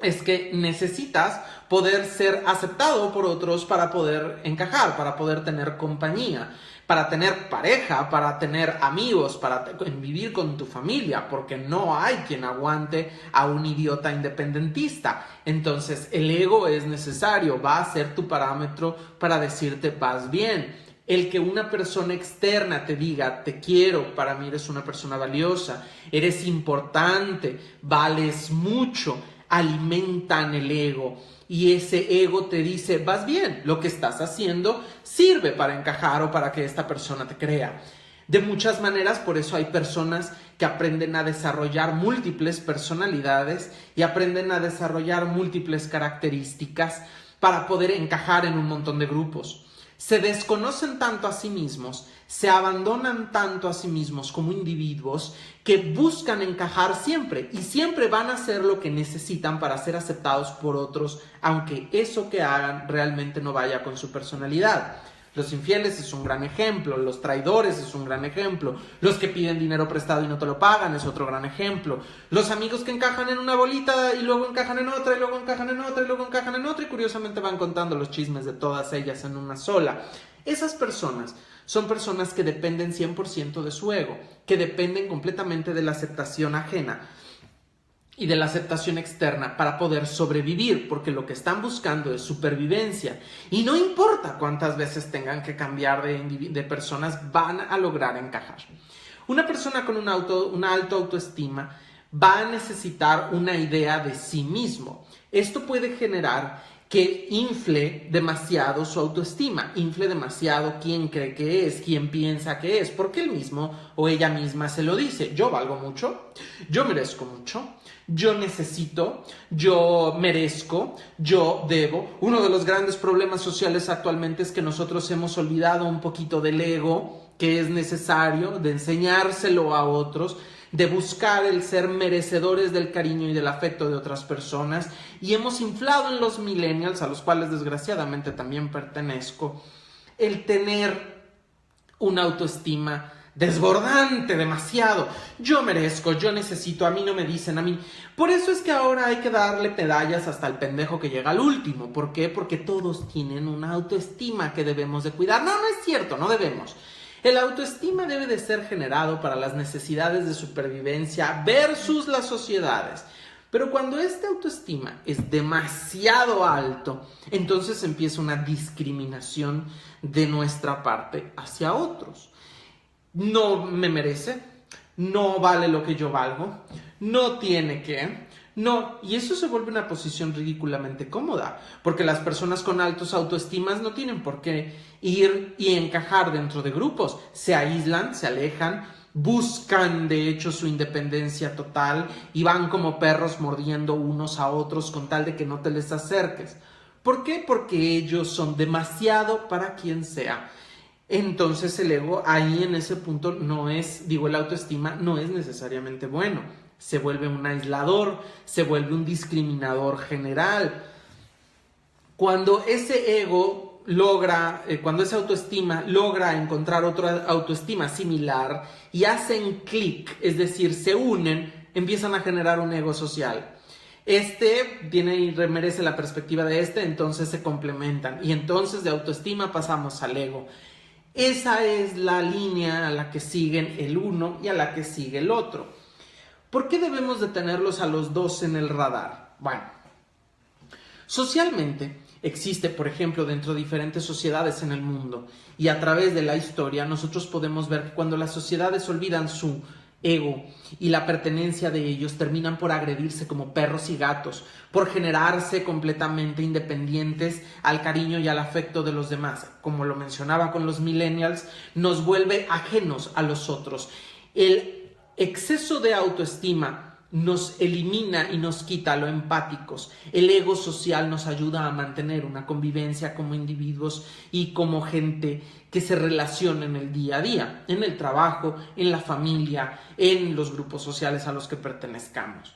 es que necesitas poder ser aceptado por otros para poder encajar, para poder tener compañía, para tener pareja, para tener amigos, para vivir con tu familia, porque no hay quien aguante a un idiota independentista. Entonces el ego es necesario, va a ser tu parámetro para decirte vas bien. El que una persona externa te diga te quiero, para mí eres una persona valiosa, eres importante, vales mucho, alimentan el ego. Y ese ego te dice, vas bien, lo que estás haciendo sirve para encajar o para que esta persona te crea. De muchas maneras, por eso hay personas que aprenden a desarrollar múltiples personalidades y aprenden a desarrollar múltiples características para poder encajar en un montón de grupos. Se desconocen tanto a sí mismos, se abandonan tanto a sí mismos como individuos que buscan encajar siempre y siempre van a hacer lo que necesitan para ser aceptados por otros, aunque eso que hagan realmente no vaya con su personalidad. Los infieles es un gran ejemplo, los traidores es un gran ejemplo, los que piden dinero prestado y no te lo pagan es otro gran ejemplo, los amigos que encajan en una bolita y luego encajan en otra y luego encajan en otra y luego encajan en otra y curiosamente van contando los chismes de todas ellas en una sola. Esas personas son personas que dependen 100% de su ego, que dependen completamente de la aceptación ajena y de la aceptación externa para poder sobrevivir, porque lo que están buscando es supervivencia y no importa cuántas veces tengan que cambiar de personas, van a lograr encajar. Una persona con una alta autoestima va a necesitar una idea de sí mismo. Esto puede generar que infle demasiado su autoestima, infle demasiado quién cree que es, quién piensa que es, porque él mismo o ella misma se lo dice. Yo valgo mucho, yo merezco mucho, yo necesito, yo merezco, yo debo. Uno de los grandes problemas sociales actualmente es que nosotros hemos olvidado un poquito del ego, que es necesario, de enseñárselo a otros, de buscar el ser merecedores del cariño y del afecto de otras personas, y hemos inflado en los millennials, a los cuales desgraciadamente también pertenezco, el tener una autoestima desbordante, demasiado. Yo merezco, yo necesito, a mí no me dicen, a mí. Por eso es que ahora hay que darle medallas hasta el pendejo que llega al último. ¿Por qué? Porque todos tienen una autoestima que debemos de cuidar. No, no es cierto, no debemos. El autoestima debe de ser generado para las necesidades de supervivencia versus las sociedades. Pero cuando esta autoestima es demasiado alto, entonces empieza una discriminación de nuestra parte hacia otros. No me merece, no vale lo que yo valgo, no tiene que... No, y eso se vuelve una posición ridículamente cómoda, porque las personas con altos autoestimas no tienen por qué ir y encajar dentro de grupos. Se aíslan, se alejan, buscan de hecho su independencia total y van como perros mordiendo unos a otros con tal de que no te les acerques. ¿Por qué? Porque ellos son demasiado para quien sea. Entonces el ego ahí en ese punto no es, el autoestima no es necesariamente bueno. Se vuelve un aislador, se vuelve un discriminador general. Cuando ese ego logra, cuando esa autoestima logra encontrar otra autoestima similar y hacen clic, es decir, se unen, empiezan a generar un ego social. Este tiene y merece la perspectiva de este, entonces se complementan y entonces de autoestima pasamos al ego. Esa es la línea a la que siguen el uno y a la que sigue el otro. ¿Por qué debemos de tenerlos a los dos en el radar? Bueno, socialmente existe, por ejemplo, dentro de diferentes sociedades en el mundo y a través de la historia nosotros podemos ver que cuando las sociedades olvidan su ego y la pertenencia de ellos, terminan por agredirse como perros y gatos, por generarse completamente independientes al cariño y al afecto de los demás. Como lo mencionaba con los millennials, nos vuelve ajenos a los otros. El exceso de autoestima nos elimina y nos quita lo empáticos. El ego social nos ayuda a mantener una convivencia como individuos y como gente que se relaciona en el día a día, en el trabajo, en la familia, en los grupos sociales a los que pertenezcamos.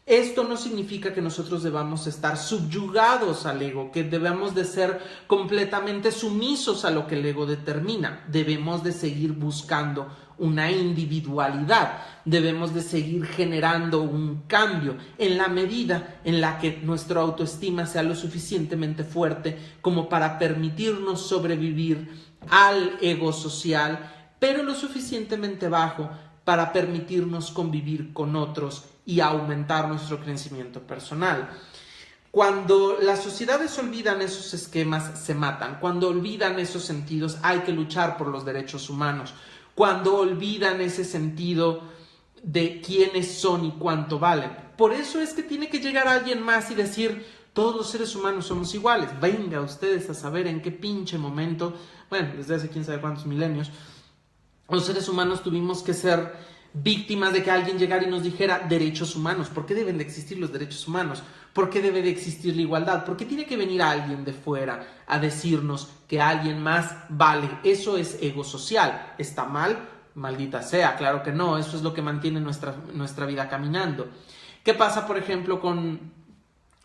Esto no significa que nosotros debamos estar subyugados al ego, que debemos de ser completamente sumisos a lo que el ego determina. Debemos de seguir buscando una individualidad. Debemos de seguir generando un cambio en la medida en la que nuestra autoestima sea lo suficientemente fuerte como para permitirnos sobrevivir al ego social, pero lo suficientemente bajo para permitirnos convivir con otros y aumentar nuestro crecimiento personal. Cuando las sociedades olvidan esos esquemas, se matan. Cuando olvidan esos sentidos, hay que luchar por los derechos humanos. Cuando olvidan ese sentido de quiénes son y cuánto valen. Por eso es que tiene que llegar alguien más y decir, todos los seres humanos somos iguales. Venga ustedes a saber en qué pinche momento, bueno, desde hace quién sabe cuántos milenios, los seres humanos tuvimos que ser víctimas de que alguien llegara y nos dijera derechos humanos. ¿Por qué deben de existir los derechos humanos? ¿Por qué debe de existir la igualdad? ¿Por qué tiene que venir alguien de fuera a decirnos que alguien más vale? Eso es ego social. ¿Está mal? Maldita sea, claro que no. Eso es lo que mantiene nuestra vida caminando. ¿Qué pasa, por ejemplo, con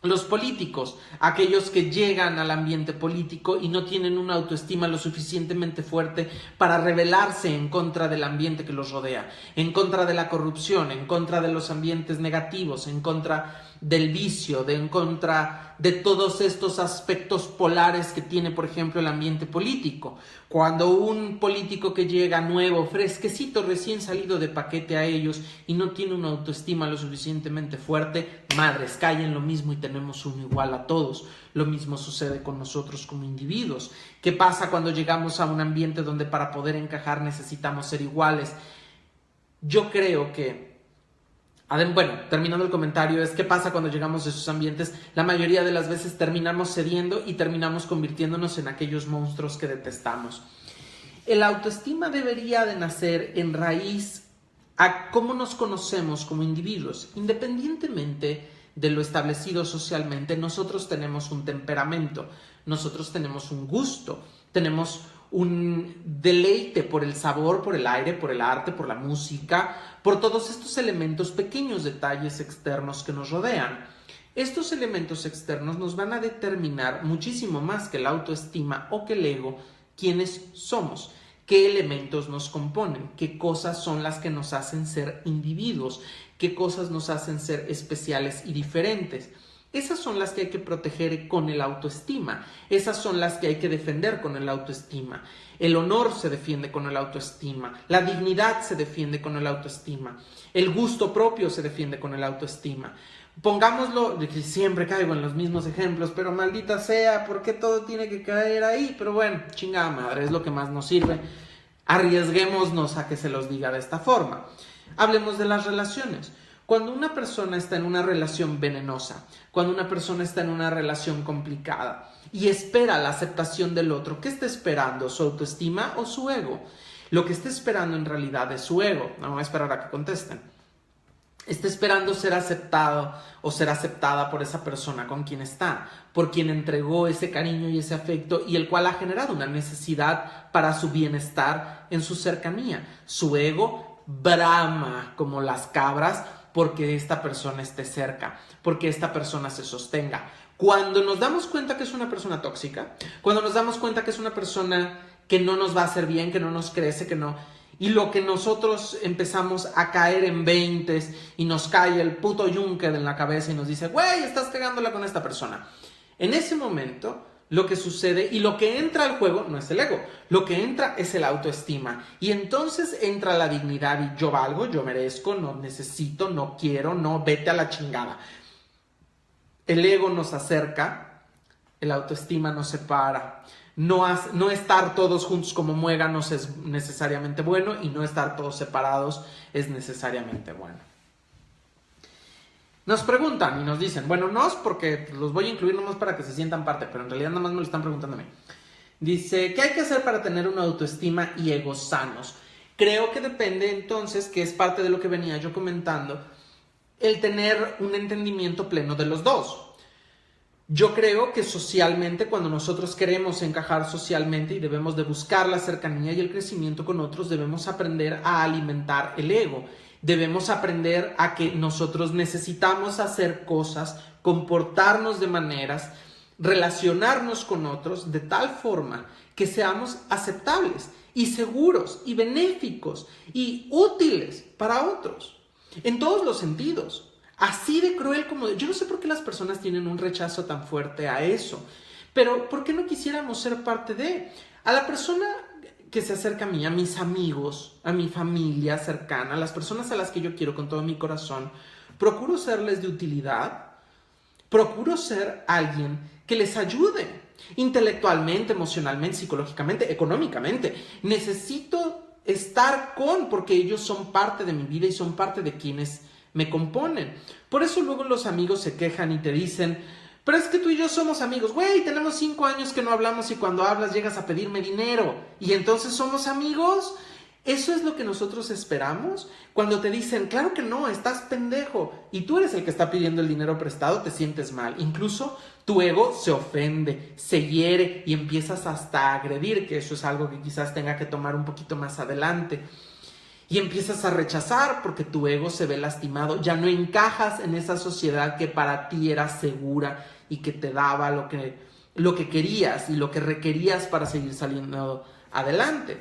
los políticos? Aquellos que llegan al ambiente político y no tienen una autoestima lo suficientemente fuerte para rebelarse en contra del ambiente que los rodea, en contra de la corrupción, en contra de los ambientes negativos, en contra del vicio, en contra de todos estos aspectos polares que tiene, por ejemplo, el ambiente político. Cuando un político que llega nuevo, fresquecito, recién salido de paquete a ellos y no tiene una autoestima lo suficientemente fuerte, madres, callen lo mismo y tenemos uno igual a todos. Lo mismo sucede con nosotros como individuos. ¿Qué pasa cuando llegamos a un ambiente donde para poder encajar necesitamos ser iguales? Yo creo que bueno, terminando el comentario, es qué pasa cuando llegamos a esos ambientes. La mayoría de las veces terminamos cediendo y terminamos convirtiéndonos en aquellos monstruos que detestamos. El autoestima debería de nacer en raíz a cómo nos conocemos como individuos. Independientemente de lo establecido socialmente, nosotros tenemos un temperamento, nosotros tenemos un gusto, tenemos un deleite por el sabor, por el aire, por el arte, por la música, por todos estos elementos, pequeños detalles externos que nos rodean. Estos elementos externos nos van a determinar muchísimo más que la autoestima o que el ego, quiénes somos, qué elementos nos componen, qué cosas son las que nos hacen ser individuos, qué cosas nos hacen ser especiales y diferentes. Esas son las que hay que proteger con el autoestima. Esas son las que hay que defender con el autoestima. El honor se defiende con el autoestima. La dignidad se defiende con el autoestima. El gusto propio se defiende con el autoestima. Pongámoslo, siempre caigo en los mismos ejemplos, pero maldita sea, ¿por qué todo tiene que caer ahí? Pero bueno, chingada madre, es lo que más nos sirve. Arriesguémonos a que se los diga de esta forma. Hablemos de las relaciones. Cuando una persona está en una relación venenosa, cuando una persona está en una relación complicada y espera la aceptación del otro, ¿qué está esperando? ¿Su autoestima o su ego? Lo que está esperando en realidad es su ego. No voy a esperar a que contesten. Está esperando ser aceptado o ser aceptada por esa persona con quien está, por quien entregó ese cariño y ese afecto y el cual ha generado una necesidad para su bienestar en su cercanía. Su ego brama como las cabras porque esta persona esté cerca, porque esta persona se sostenga. Cuando nos damos cuenta que es una persona tóxica, cuando nos damos cuenta que es una persona que no nos va a hacer bien, que no nos crece, que no... Y lo que nosotros empezamos a caer en veintes y nos cae el puto yunque en la cabeza y nos dice, güey, estás cagándola con esta persona. En ese momento, lo que sucede y lo que entra al juego no es el ego, lo que entra es el autoestima. Y entonces entra la dignidad y yo valgo, yo merezco, no necesito, no quiero, no, vete a la chingada. El ego nos acerca, el autoestima nos separa. No estar todos juntos como muéganos es necesariamente bueno y no estar todos separados es necesariamente bueno. Nos preguntan y nos dicen, bueno, no es porque los voy a incluir nomás para que se sientan parte, pero en realidad nada más me lo están preguntando a mí. Dice, ¿qué hay que hacer para tener una autoestima y egos sanos? Creo que depende entonces, que es parte de lo que venía yo comentando, el tener un entendimiento pleno de los dos. Yo creo que socialmente, cuando nosotros queremos encajar socialmente y debemos de buscar la cercanía y el crecimiento con otros, debemos aprender a alimentar el ego. Debemos aprender a que nosotros necesitamos hacer cosas, comportarnos de maneras, relacionarnos con otros de tal forma que seamos aceptables y seguros y benéficos y útiles para otros, en todos los sentidos. Así de cruel como... Yo no sé por qué las personas tienen un rechazo tan fuerte a eso, pero ¿por qué no quisiéramos ser parte de? A la persona que se acerca a mí, a mis amigos, a mi familia cercana, a las personas a las que yo quiero con todo mi corazón, procuro serles de utilidad, procuro ser alguien que les ayude intelectualmente, emocionalmente, psicológicamente, económicamente. Necesito estar porque ellos son parte de mi vida y son parte de quienes me componen. Por eso luego los amigos se quejan y te dicen: pero es que tú y yo somos amigos. Güey, tenemos 5 años que no hablamos y cuando hablas llegas a pedirme dinero. ¿Y entonces somos amigos? ¿Eso es lo que nosotros esperamos? Cuando te dicen: claro que no, estás pendejo, y tú eres el que está pidiendo el dinero prestado, te sientes mal. Incluso tu ego se ofende, se hiere y empiezas hasta a agredir, que eso es algo que quizás tenga que tomar un poquito más adelante. Y empiezas a rechazar porque tu ego se ve lastimado. Ya no encajas en esa sociedad que para ti era segura y que te daba lo que querías y lo que requerías para seguir saliendo adelante.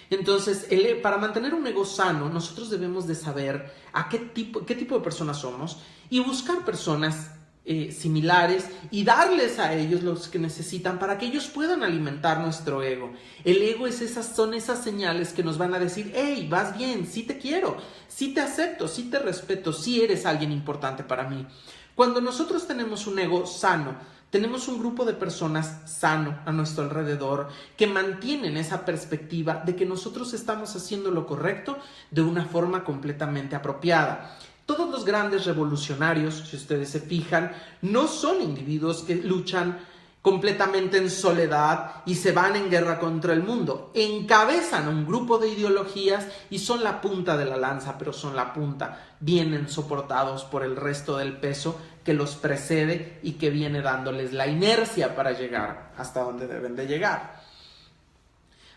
Entonces, para mantener un ego sano, nosotros debemos de saber qué tipo de personas somos y buscar personas similares y darles a ellos los que necesitan para que ellos puedan alimentar nuestro ego. El ego son esas señales que nos van a decir: hey, vas bien, sí te quiero, sí te acepto, sí te respeto, sí eres alguien importante para mí. Cuando nosotros tenemos un ego sano, tenemos un grupo de personas sano a nuestro alrededor que mantienen esa perspectiva de que nosotros estamos haciendo lo correcto de una forma completamente apropiada. Todos los grandes revolucionarios, si ustedes se fijan, no son individuos que luchan completamente en soledad y se van en guerra contra el mundo. Encabezan un grupo de ideologías y son la punta de la lanza, pero son la punta. Vienen soportados por el resto del peso que los precede y que viene dándoles la inercia para llegar hasta donde deben de llegar.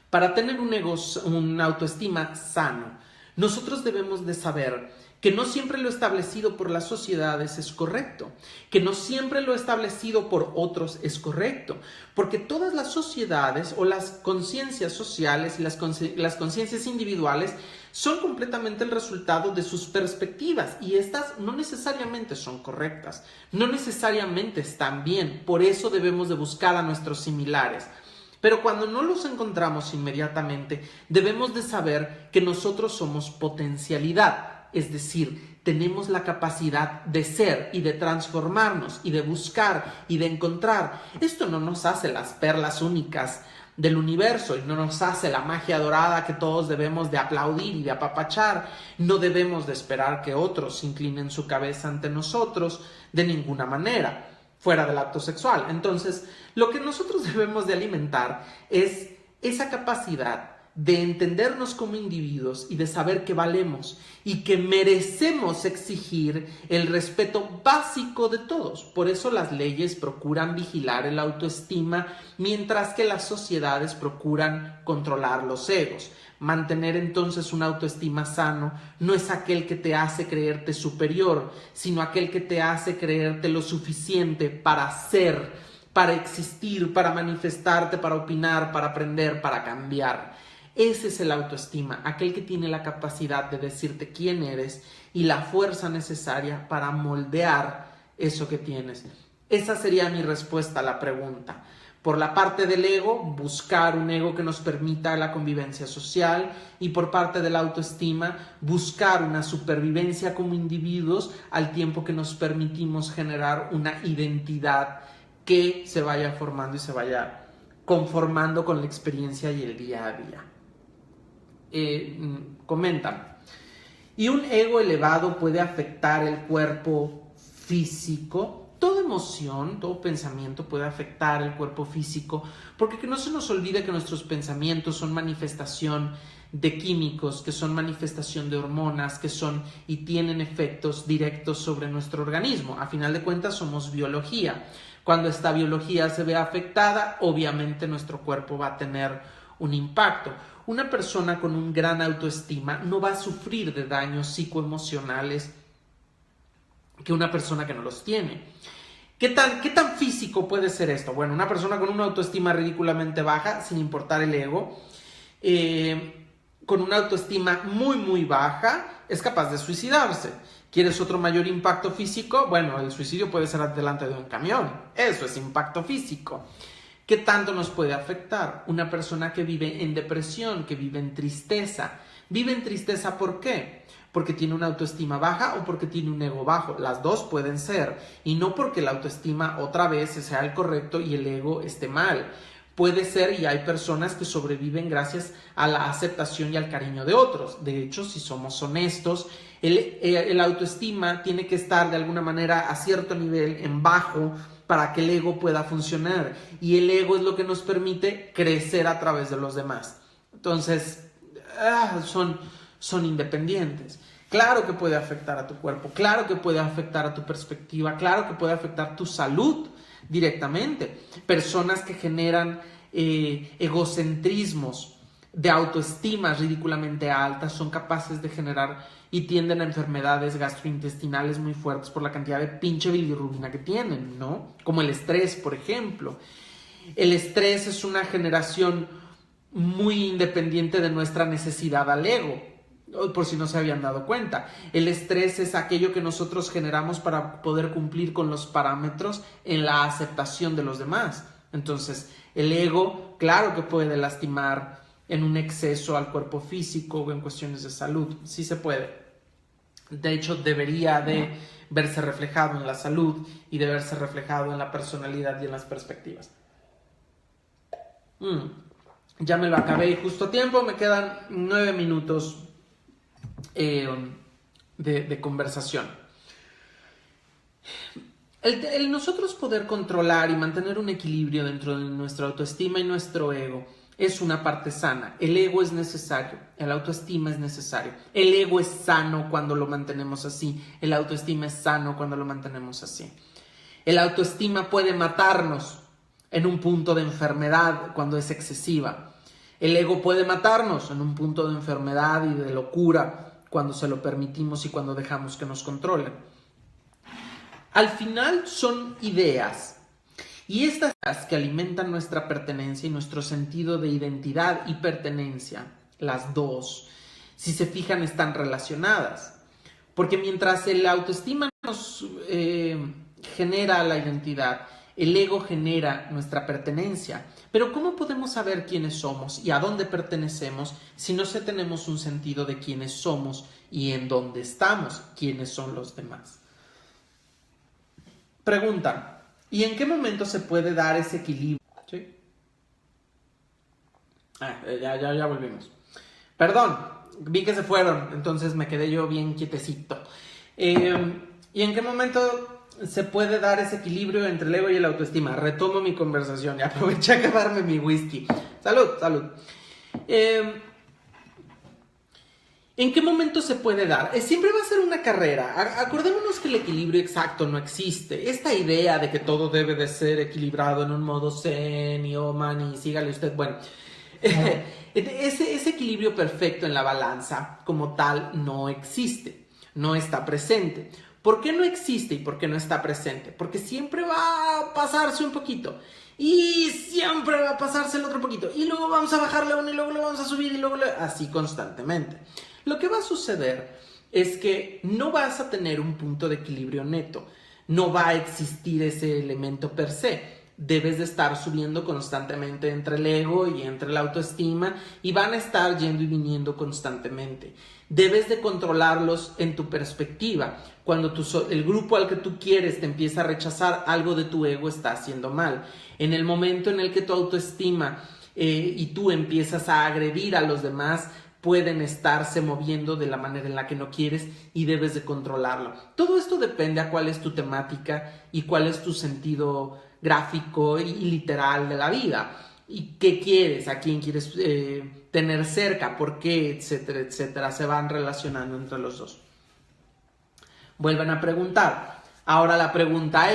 Para tener una autoestima sano, nosotros debemos de saber que no siempre lo establecido por las sociedades es correcto, que no siempre lo establecido por otros es correcto, porque todas las sociedades o las conciencias sociales y las conciencias individuales son completamente el resultado de sus perspectivas y estas no necesariamente son correctas, no necesariamente están bien, por eso debemos de buscar a nuestros similares. Pero cuando no los encontramos inmediatamente, debemos de saber que nosotros somos potencialidad. Es decir, tenemos la capacidad de ser y de transformarnos y de buscar y de encontrar. Esto no nos hace las perlas únicas del universo y no nos hace la magia dorada que todos debemos de aplaudir y de apapachar. No debemos de esperar que otros inclinen su cabeza ante nosotros de ninguna manera, fuera del acto sexual. Entonces, lo que nosotros debemos de alimentar es esa capacidad de entendernos como individuos y de saber que valemos y que merecemos exigir el respeto básico de todos. Por eso las leyes procuran vigilar el autoestima, mientras que las sociedades procuran controlar los egos. Mantener entonces un autoestima sano no es aquel que te hace creerte superior, sino aquel que te hace creerte lo suficiente para ser, para existir, para manifestarte, para opinar, para aprender, para cambiar. Ese es el autoestima, aquel que tiene la capacidad de decirte quién eres y la fuerza necesaria para moldear eso que tienes. Esa sería mi respuesta a la pregunta. Por la parte del ego, buscar un ego que nos permita la convivencia social, y por parte de la autoestima, buscar una supervivencia como individuos al tiempo que nos permitimos generar una identidad que se vaya formando y se vaya conformando con la experiencia y el día a día. Comentan: ¿y un ego elevado puede afectar el cuerpo físico? Toda emoción, todo pensamiento puede afectar el cuerpo físico, porque que no se nos olvide que nuestros pensamientos son manifestación de químicos, que son manifestación de hormonas, que son y tienen efectos directos sobre nuestro organismo. A final de cuentas somos biología. Cuando esta biología se ve afectada, obviamente nuestro cuerpo va a tener un impacto. Una persona con un gran autoestima no va a sufrir de daños psicoemocionales que una persona que no los tiene. ¿Qué tan físico puede ser esto? Bueno, una persona con una autoestima ridículamente baja, sin importar el ego, con una autoestima muy, muy baja es capaz de suicidarse. ¿Quieres otro mayor impacto físico? Bueno, el suicidio puede ser delante de un camión. Eso es impacto físico. ¿Qué tanto nos puede afectar? Una persona que vive en depresión, que vive en tristeza. ¿Vive en tristeza por qué? Porque tiene una autoestima baja o porque tiene un ego bajo. Las dos pueden ser. Y no porque la autoestima otra vez sea el correcto y el ego esté mal. Puede ser, y hay personas que sobreviven gracias a la aceptación y al cariño de otros. De hecho, si somos honestos, el autoestima tiene que estar de alguna manera a cierto nivel en bajo para que el ego pueda funcionar. Y el ego es lo que nos permite crecer a través de los demás. Entonces, son independientes. Claro que puede afectar a tu cuerpo, claro que puede afectar a tu perspectiva, claro que puede afectar tu salud directamente. Personas que generan egocentrismos de autoestima ridículamente altas son capaces de generar y tienden a enfermedades gastrointestinales muy fuertes por la cantidad de pinche bilirrubina que tienen, ¿no? Como el estrés, por ejemplo. El estrés es una generación muy independiente de nuestra necesidad al ego, por si no se habían dado cuenta. El estrés es aquello que nosotros generamos para poder cumplir con los parámetros en la aceptación de los demás. Entonces, el ego, claro que puede lastimar en un exceso al cuerpo físico o en cuestiones de salud. Sí se puede. De hecho, debería de verse reflejado en la salud y de verse reflejado en la personalidad y en las perspectivas. Ya me lo acabé y justo a tiempo. Me quedan 9 minutos de conversación. El nosotros poder controlar y mantener un equilibrio dentro de nuestra autoestima y nuestro ego es una parte sana. El ego es necesario, el autoestima es necesario. El ego es sano cuando lo mantenemos así, el autoestima es sano cuando lo mantenemos así. El autoestima puede matarnos en un punto de enfermedad cuando es excesiva. El ego puede matarnos en un punto de enfermedad y de locura cuando se lo permitimos y cuando dejamos que nos controlen. Al final son ideas. Y estas que alimentan nuestra pertenencia y nuestro sentido de identidad y pertenencia, las dos, si se fijan, están relacionadas. Porque mientras el autoestima nos genera la identidad, el ego genera nuestra pertenencia. Pero ¿cómo podemos saber quiénes somos y a dónde pertenecemos si no tenemos un sentido de quiénes somos y en dónde estamos, quiénes son los demás? Pregunta. ¿Y en qué momento se puede dar ese equilibrio? ¿Sí? Ya volvimos. Perdón, vi que se fueron, entonces me quedé yo bien quietecito. ¿Y en qué momento se puede dar ese equilibrio entre el ego y la autoestima? Retomo mi conversación y aproveché a acabarme mi whisky. Salud. ¿En qué momento se puede dar? Siempre va a ser una carrera. Acordémonos que el equilibrio exacto no existe. Esta idea de que todo debe de ser equilibrado en un modo zen y oman y sígale usted. Bueno, ese equilibrio perfecto en la balanza como tal no existe. No está presente. ¿Por qué no existe y por qué no está presente? Porque siempre va a pasarse un poquito. Y siempre va a pasarse el otro poquito. Y luego vamos a bajarle uno y luego lo vamos a subir y luego así constantemente. Lo que va a suceder es que no vas a tener un punto de equilibrio neto. No va a existir ese elemento per se. Debes de estar subiendo constantemente entre el ego y entre la autoestima y van a estar yendo y viniendo constantemente. Debes de controlarlos en tu perspectiva. Cuando el grupo al que tú quieres te empieza a rechazar, algo de tu ego está haciendo mal. En el momento en el que tu autoestima y tú empiezas a agredir a los demás, pueden estarse moviendo de la manera en la que no quieres y debes de controlarlo. Todo esto depende a cuál es tu temática y cuál es tu sentido gráfico y literal de la vida. ¿Y qué quieres? ¿A quién quieres tener cerca? ¿Por qué? Etcétera, etcétera. Se van relacionando entre los dos. Vuelven a preguntar. Ahora la pregunta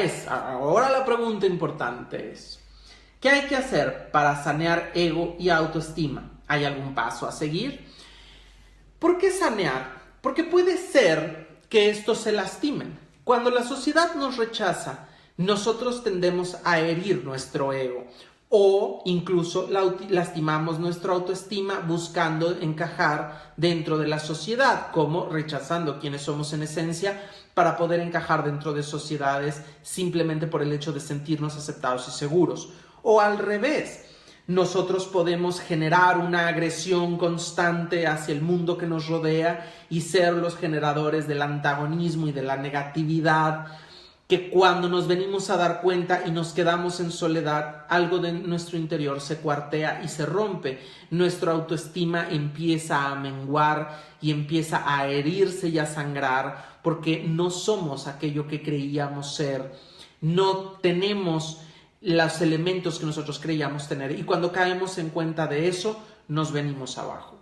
importante es, ¿qué hay que hacer para sanear ego y autoestima? ¿Hay algún paso a seguir? ¿Por qué sanear? Porque puede ser que estos se lastimen. Cuando la sociedad nos rechaza, nosotros tendemos a herir nuestro ego. o incluso lastimamos nuestra autoestima buscando encajar dentro de la sociedad, como rechazando quienes somos en esencia para poder encajar dentro de sociedades simplemente por el hecho de sentirnos aceptados y seguros. O al revés, nosotros podemos generar una agresión constante hacia el mundo que nos rodea y ser los generadores del antagonismo y de la negatividad, que cuando nos venimos a dar cuenta y nos quedamos en soledad, algo de nuestro interior se cuartea y se rompe. Nuestra autoestima empieza a menguar y empieza a herirse y a sangrar porque no somos aquello que creíamos ser. No tenemos los elementos que nosotros creíamos tener y cuando caemos en cuenta de eso, nos venimos abajo.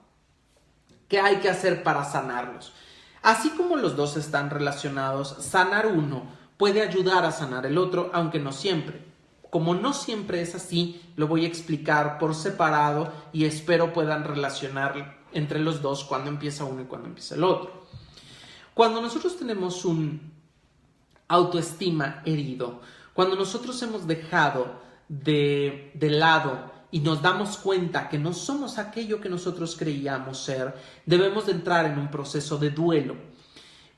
¿Qué hay que hacer para sanarlos? Así como los dos están relacionados, sanar uno puede ayudar a sanar el otro, aunque no siempre. Como no siempre es así, lo voy a explicar por separado y espero puedan relacionar entre los dos cuando empieza uno y cuando empieza el otro. Cuando nosotros tenemos un autoestima herido, cuando nosotros hemos dejado de lado y nos damos cuenta que no somos aquello que nosotros creíamos ser, debemos de entrar en un proceso de duelo.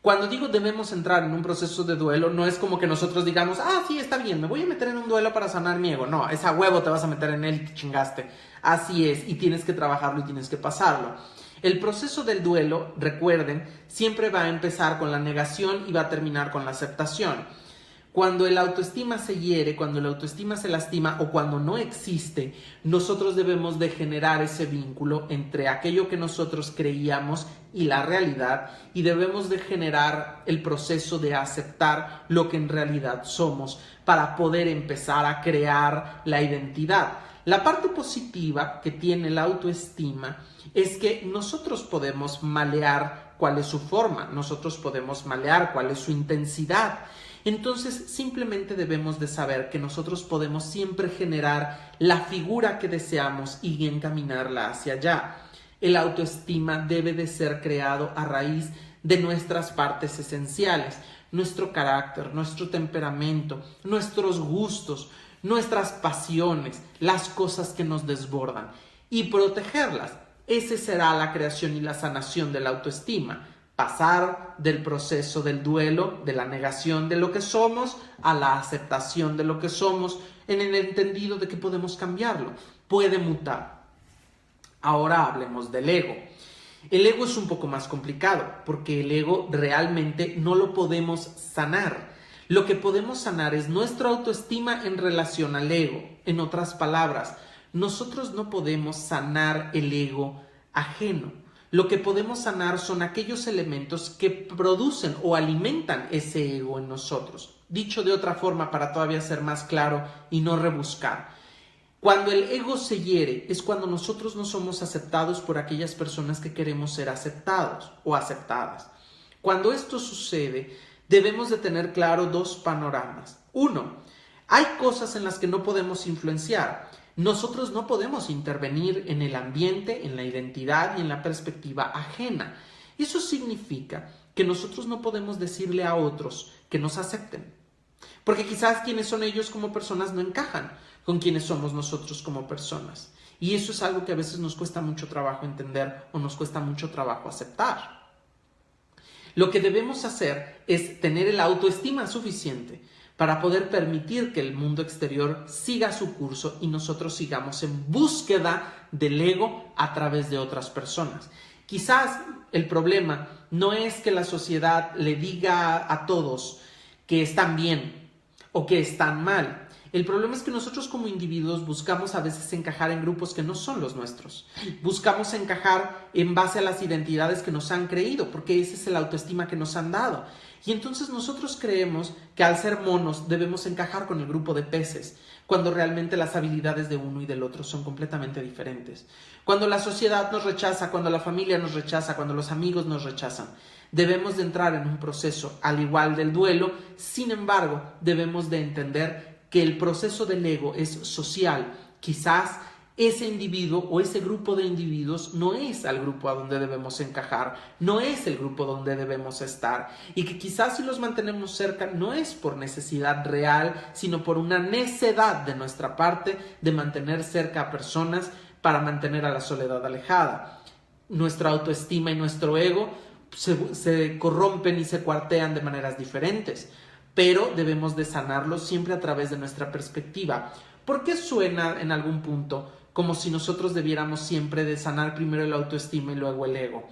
Cuando digo debemos entrar en un proceso de duelo, no es como que nosotros digamos, sí, está bien, me voy a meter en un duelo para sanar mi ego. No, es a huevo te vas a meter en él y te chingaste. Así es, y tienes que trabajarlo y tienes que pasarlo. El proceso del duelo, recuerden, siempre va a empezar con la negación y va a terminar con la aceptación. Cuando el autoestima se hiere, cuando la autoestima se lastima o cuando no existe, nosotros debemos de generar ese vínculo entre aquello que nosotros creíamos y la realidad y debemos de generar el proceso de aceptar lo que en realidad somos para poder empezar a crear la identidad. La parte positiva que tiene la autoestima es que nosotros podemos malear cuál es su forma, nosotros podemos malear cuál es su intensidad. Entonces simplemente debemos de saber que nosotros podemos siempre generar la figura que deseamos y encaminarla hacia allá. El autoestima debe de ser creado a raíz de nuestras partes esenciales, nuestro carácter, nuestro temperamento, nuestros gustos, nuestras pasiones, las cosas que nos desbordan y protegerlas. Esa será la creación y la sanación de la autoestima. Pasar del proceso del duelo, de la negación de lo que somos, a la aceptación de lo que somos, en el entendido de que podemos cambiarlo, puede mutar. Ahora hablemos del ego. El ego es un poco más complicado, porque el ego realmente no lo podemos sanar. Lo que podemos sanar es nuestra autoestima en relación al ego. En otras palabras, nosotros no podemos sanar el ego ajeno. Lo que podemos sanar son aquellos elementos que producen o alimentan ese ego en nosotros. Dicho de otra forma, para todavía ser más claro y no rebuscar. Cuando el ego se hiere es cuando nosotros no somos aceptados por aquellas personas que queremos ser aceptados o aceptadas. Cuando esto sucede, debemos de tener claro dos panoramas. Uno, hay cosas en las que no podemos influenciar. Nosotros no podemos intervenir en el ambiente, en la identidad y en la perspectiva ajena. Eso significa que nosotros no podemos decirle a otros que nos acepten. Porque quizás quienes son ellos como personas no encajan con quienes somos nosotros como personas. Y eso es algo que a veces nos cuesta mucho trabajo entender o nos cuesta mucho trabajo aceptar. Lo que debemos hacer es tener el autoestima suficiente para poder permitir que el mundo exterior siga su curso y nosotros sigamos en búsqueda del ego a través de otras personas. Quizás el problema no es que la sociedad le diga a todos que están bien o que están mal. El problema es que nosotros como individuos buscamos a veces encajar en grupos que no son los nuestros. Buscamos encajar en base a las identidades que nos han creído, porque ese es el autoestima que nos han dado. Y entonces nosotros creemos que al ser monos debemos encajar con el grupo de peces, cuando realmente las habilidades de uno y del otro son completamente diferentes. Cuando la sociedad nos rechaza, cuando la familia nos rechaza, cuando los amigos nos rechazan, debemos de entrar en un proceso al igual del duelo. Sin embargo, debemos de entender que el proceso del ego es social. Quizás ese individuo o ese grupo de individuos no es al grupo a donde debemos encajar, no es el grupo donde debemos estar, y que quizás si los mantenemos cerca no es por necesidad real, sino por una necedad de nuestra parte de mantener cerca a personas para mantener a la soledad alejada. Nuestra autoestima y nuestro ego se corrompen y se cuartean de maneras diferentes, pero debemos de sanarlos siempre a través de nuestra perspectiva. ¿Por qué suena en algún punto como si nosotros debiéramos siempre de sanar primero el autoestima y luego el ego?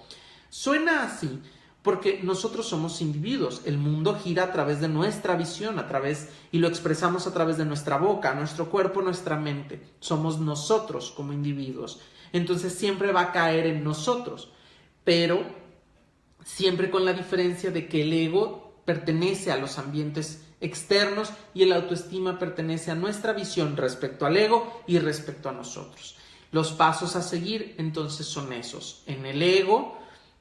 Suena así porque nosotros somos individuos, el mundo gira a través de nuestra visión, y lo expresamos a través de nuestra boca, nuestro cuerpo, nuestra mente. Somos nosotros como individuos, entonces siempre va a caer en nosotros, pero siempre con la diferencia de que el ego pertenece a los ambientes externos y el autoestima pertenece a nuestra visión respecto al ego y respecto a nosotros. Los pasos a seguir entonces son esos. En el ego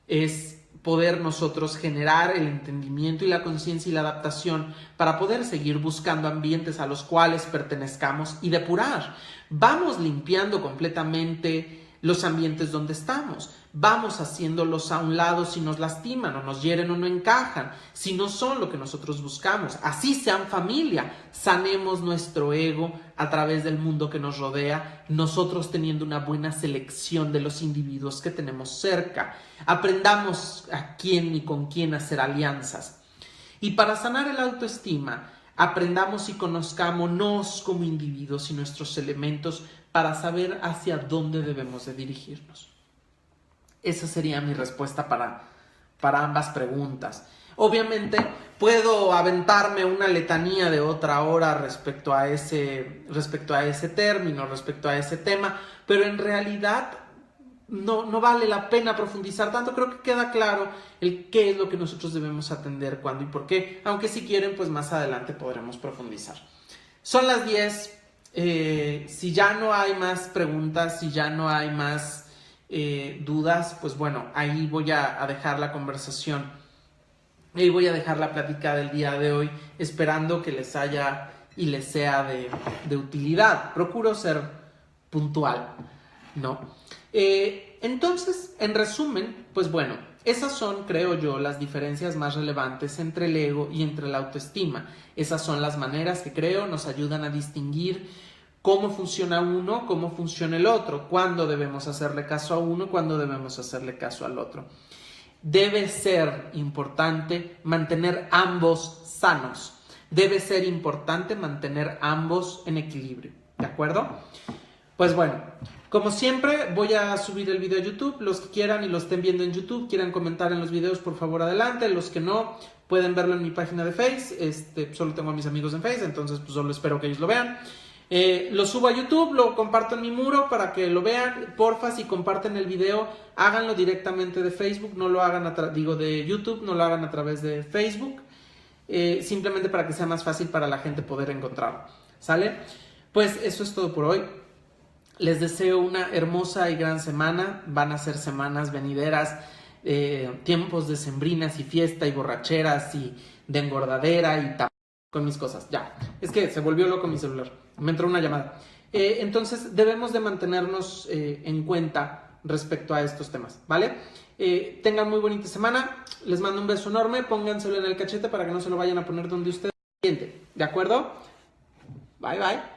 es poder nosotros generar el entendimiento y la conciencia y la adaptación para poder seguir buscando ambientes a los cuales pertenezcamos y depurar. Vamos limpiando completamente los ambientes donde estamos. Vamos haciéndolos a un lado si nos lastiman o nos hieren o no encajan, si no son lo que nosotros buscamos. Así sean familia, sanemos nuestro ego a través del mundo que nos rodea, nosotros teniendo una buena selección de los individuos que tenemos cerca. Aprendamos a quién y con quién hacer alianzas. Y para sanar el autoestima, aprendamos y conozcámonos como individuos y nuestros elementos para saber hacia dónde debemos de dirigirnos. Esa sería mi respuesta para ambas preguntas. Obviamente puedo aventarme una letanía de otra hora respecto a ese término, respecto a ese tema, pero en realidad no vale la pena profundizar tanto. Creo que queda claro el qué es lo que nosotros debemos atender, cuándo y por qué, aunque si quieren, pues más adelante podremos profundizar. Son las 10. Si ya no hay más preguntas, si ya no hay más dudas, pues bueno, ahí voy a dejar la conversación, ahí voy a dejar la plática del día de hoy, esperando que les haya y les sea de utilidad. Procuro ser puntual, ¿no? Entonces, en resumen, pues bueno, esas son, creo yo, las diferencias más relevantes entre el ego y entre la autoestima. Esas son las maneras que creo nos ayudan a distinguir cómo funciona uno, cómo funciona el otro, cuándo debemos hacerle caso a uno, cuándo debemos hacerle caso al otro. Debe ser importante mantener ambos sanos. Debe ser importante mantener ambos en equilibrio. ¿De acuerdo? Pues bueno, como siempre voy a subir el video a YouTube. Los que quieran y lo estén viendo en YouTube, quieran comentar en los videos, por favor adelante. Los que no, pueden verlo en mi página de Face. Solo tengo a mis amigos en Face, entonces pues solo espero que ellos lo vean. Lo subo a YouTube, lo comparto en mi muro para que lo vean. Porfa, si comparten el video, háganlo directamente de Facebook, no lo hagan de YouTube, no lo hagan a través de Facebook, simplemente para que sea más fácil para la gente poder encontrarlo. ¿Sale? Pues eso es todo por hoy. Les deseo una hermosa y gran semana. Van a ser semanas venideras, tiempos de sembrinas y fiesta y borracheras y de engordadera y con mis cosas. Ya, es que se volvió loco mi celular, me entró una llamada. Entonces debemos de mantenernos en cuenta respecto a estos temas, ¿vale? Tengan muy bonita semana, les mando un beso enorme, pónganselo en el cachete para que no se lo vayan a poner donde ustedes sienten, ¿de acuerdo? Bye bye.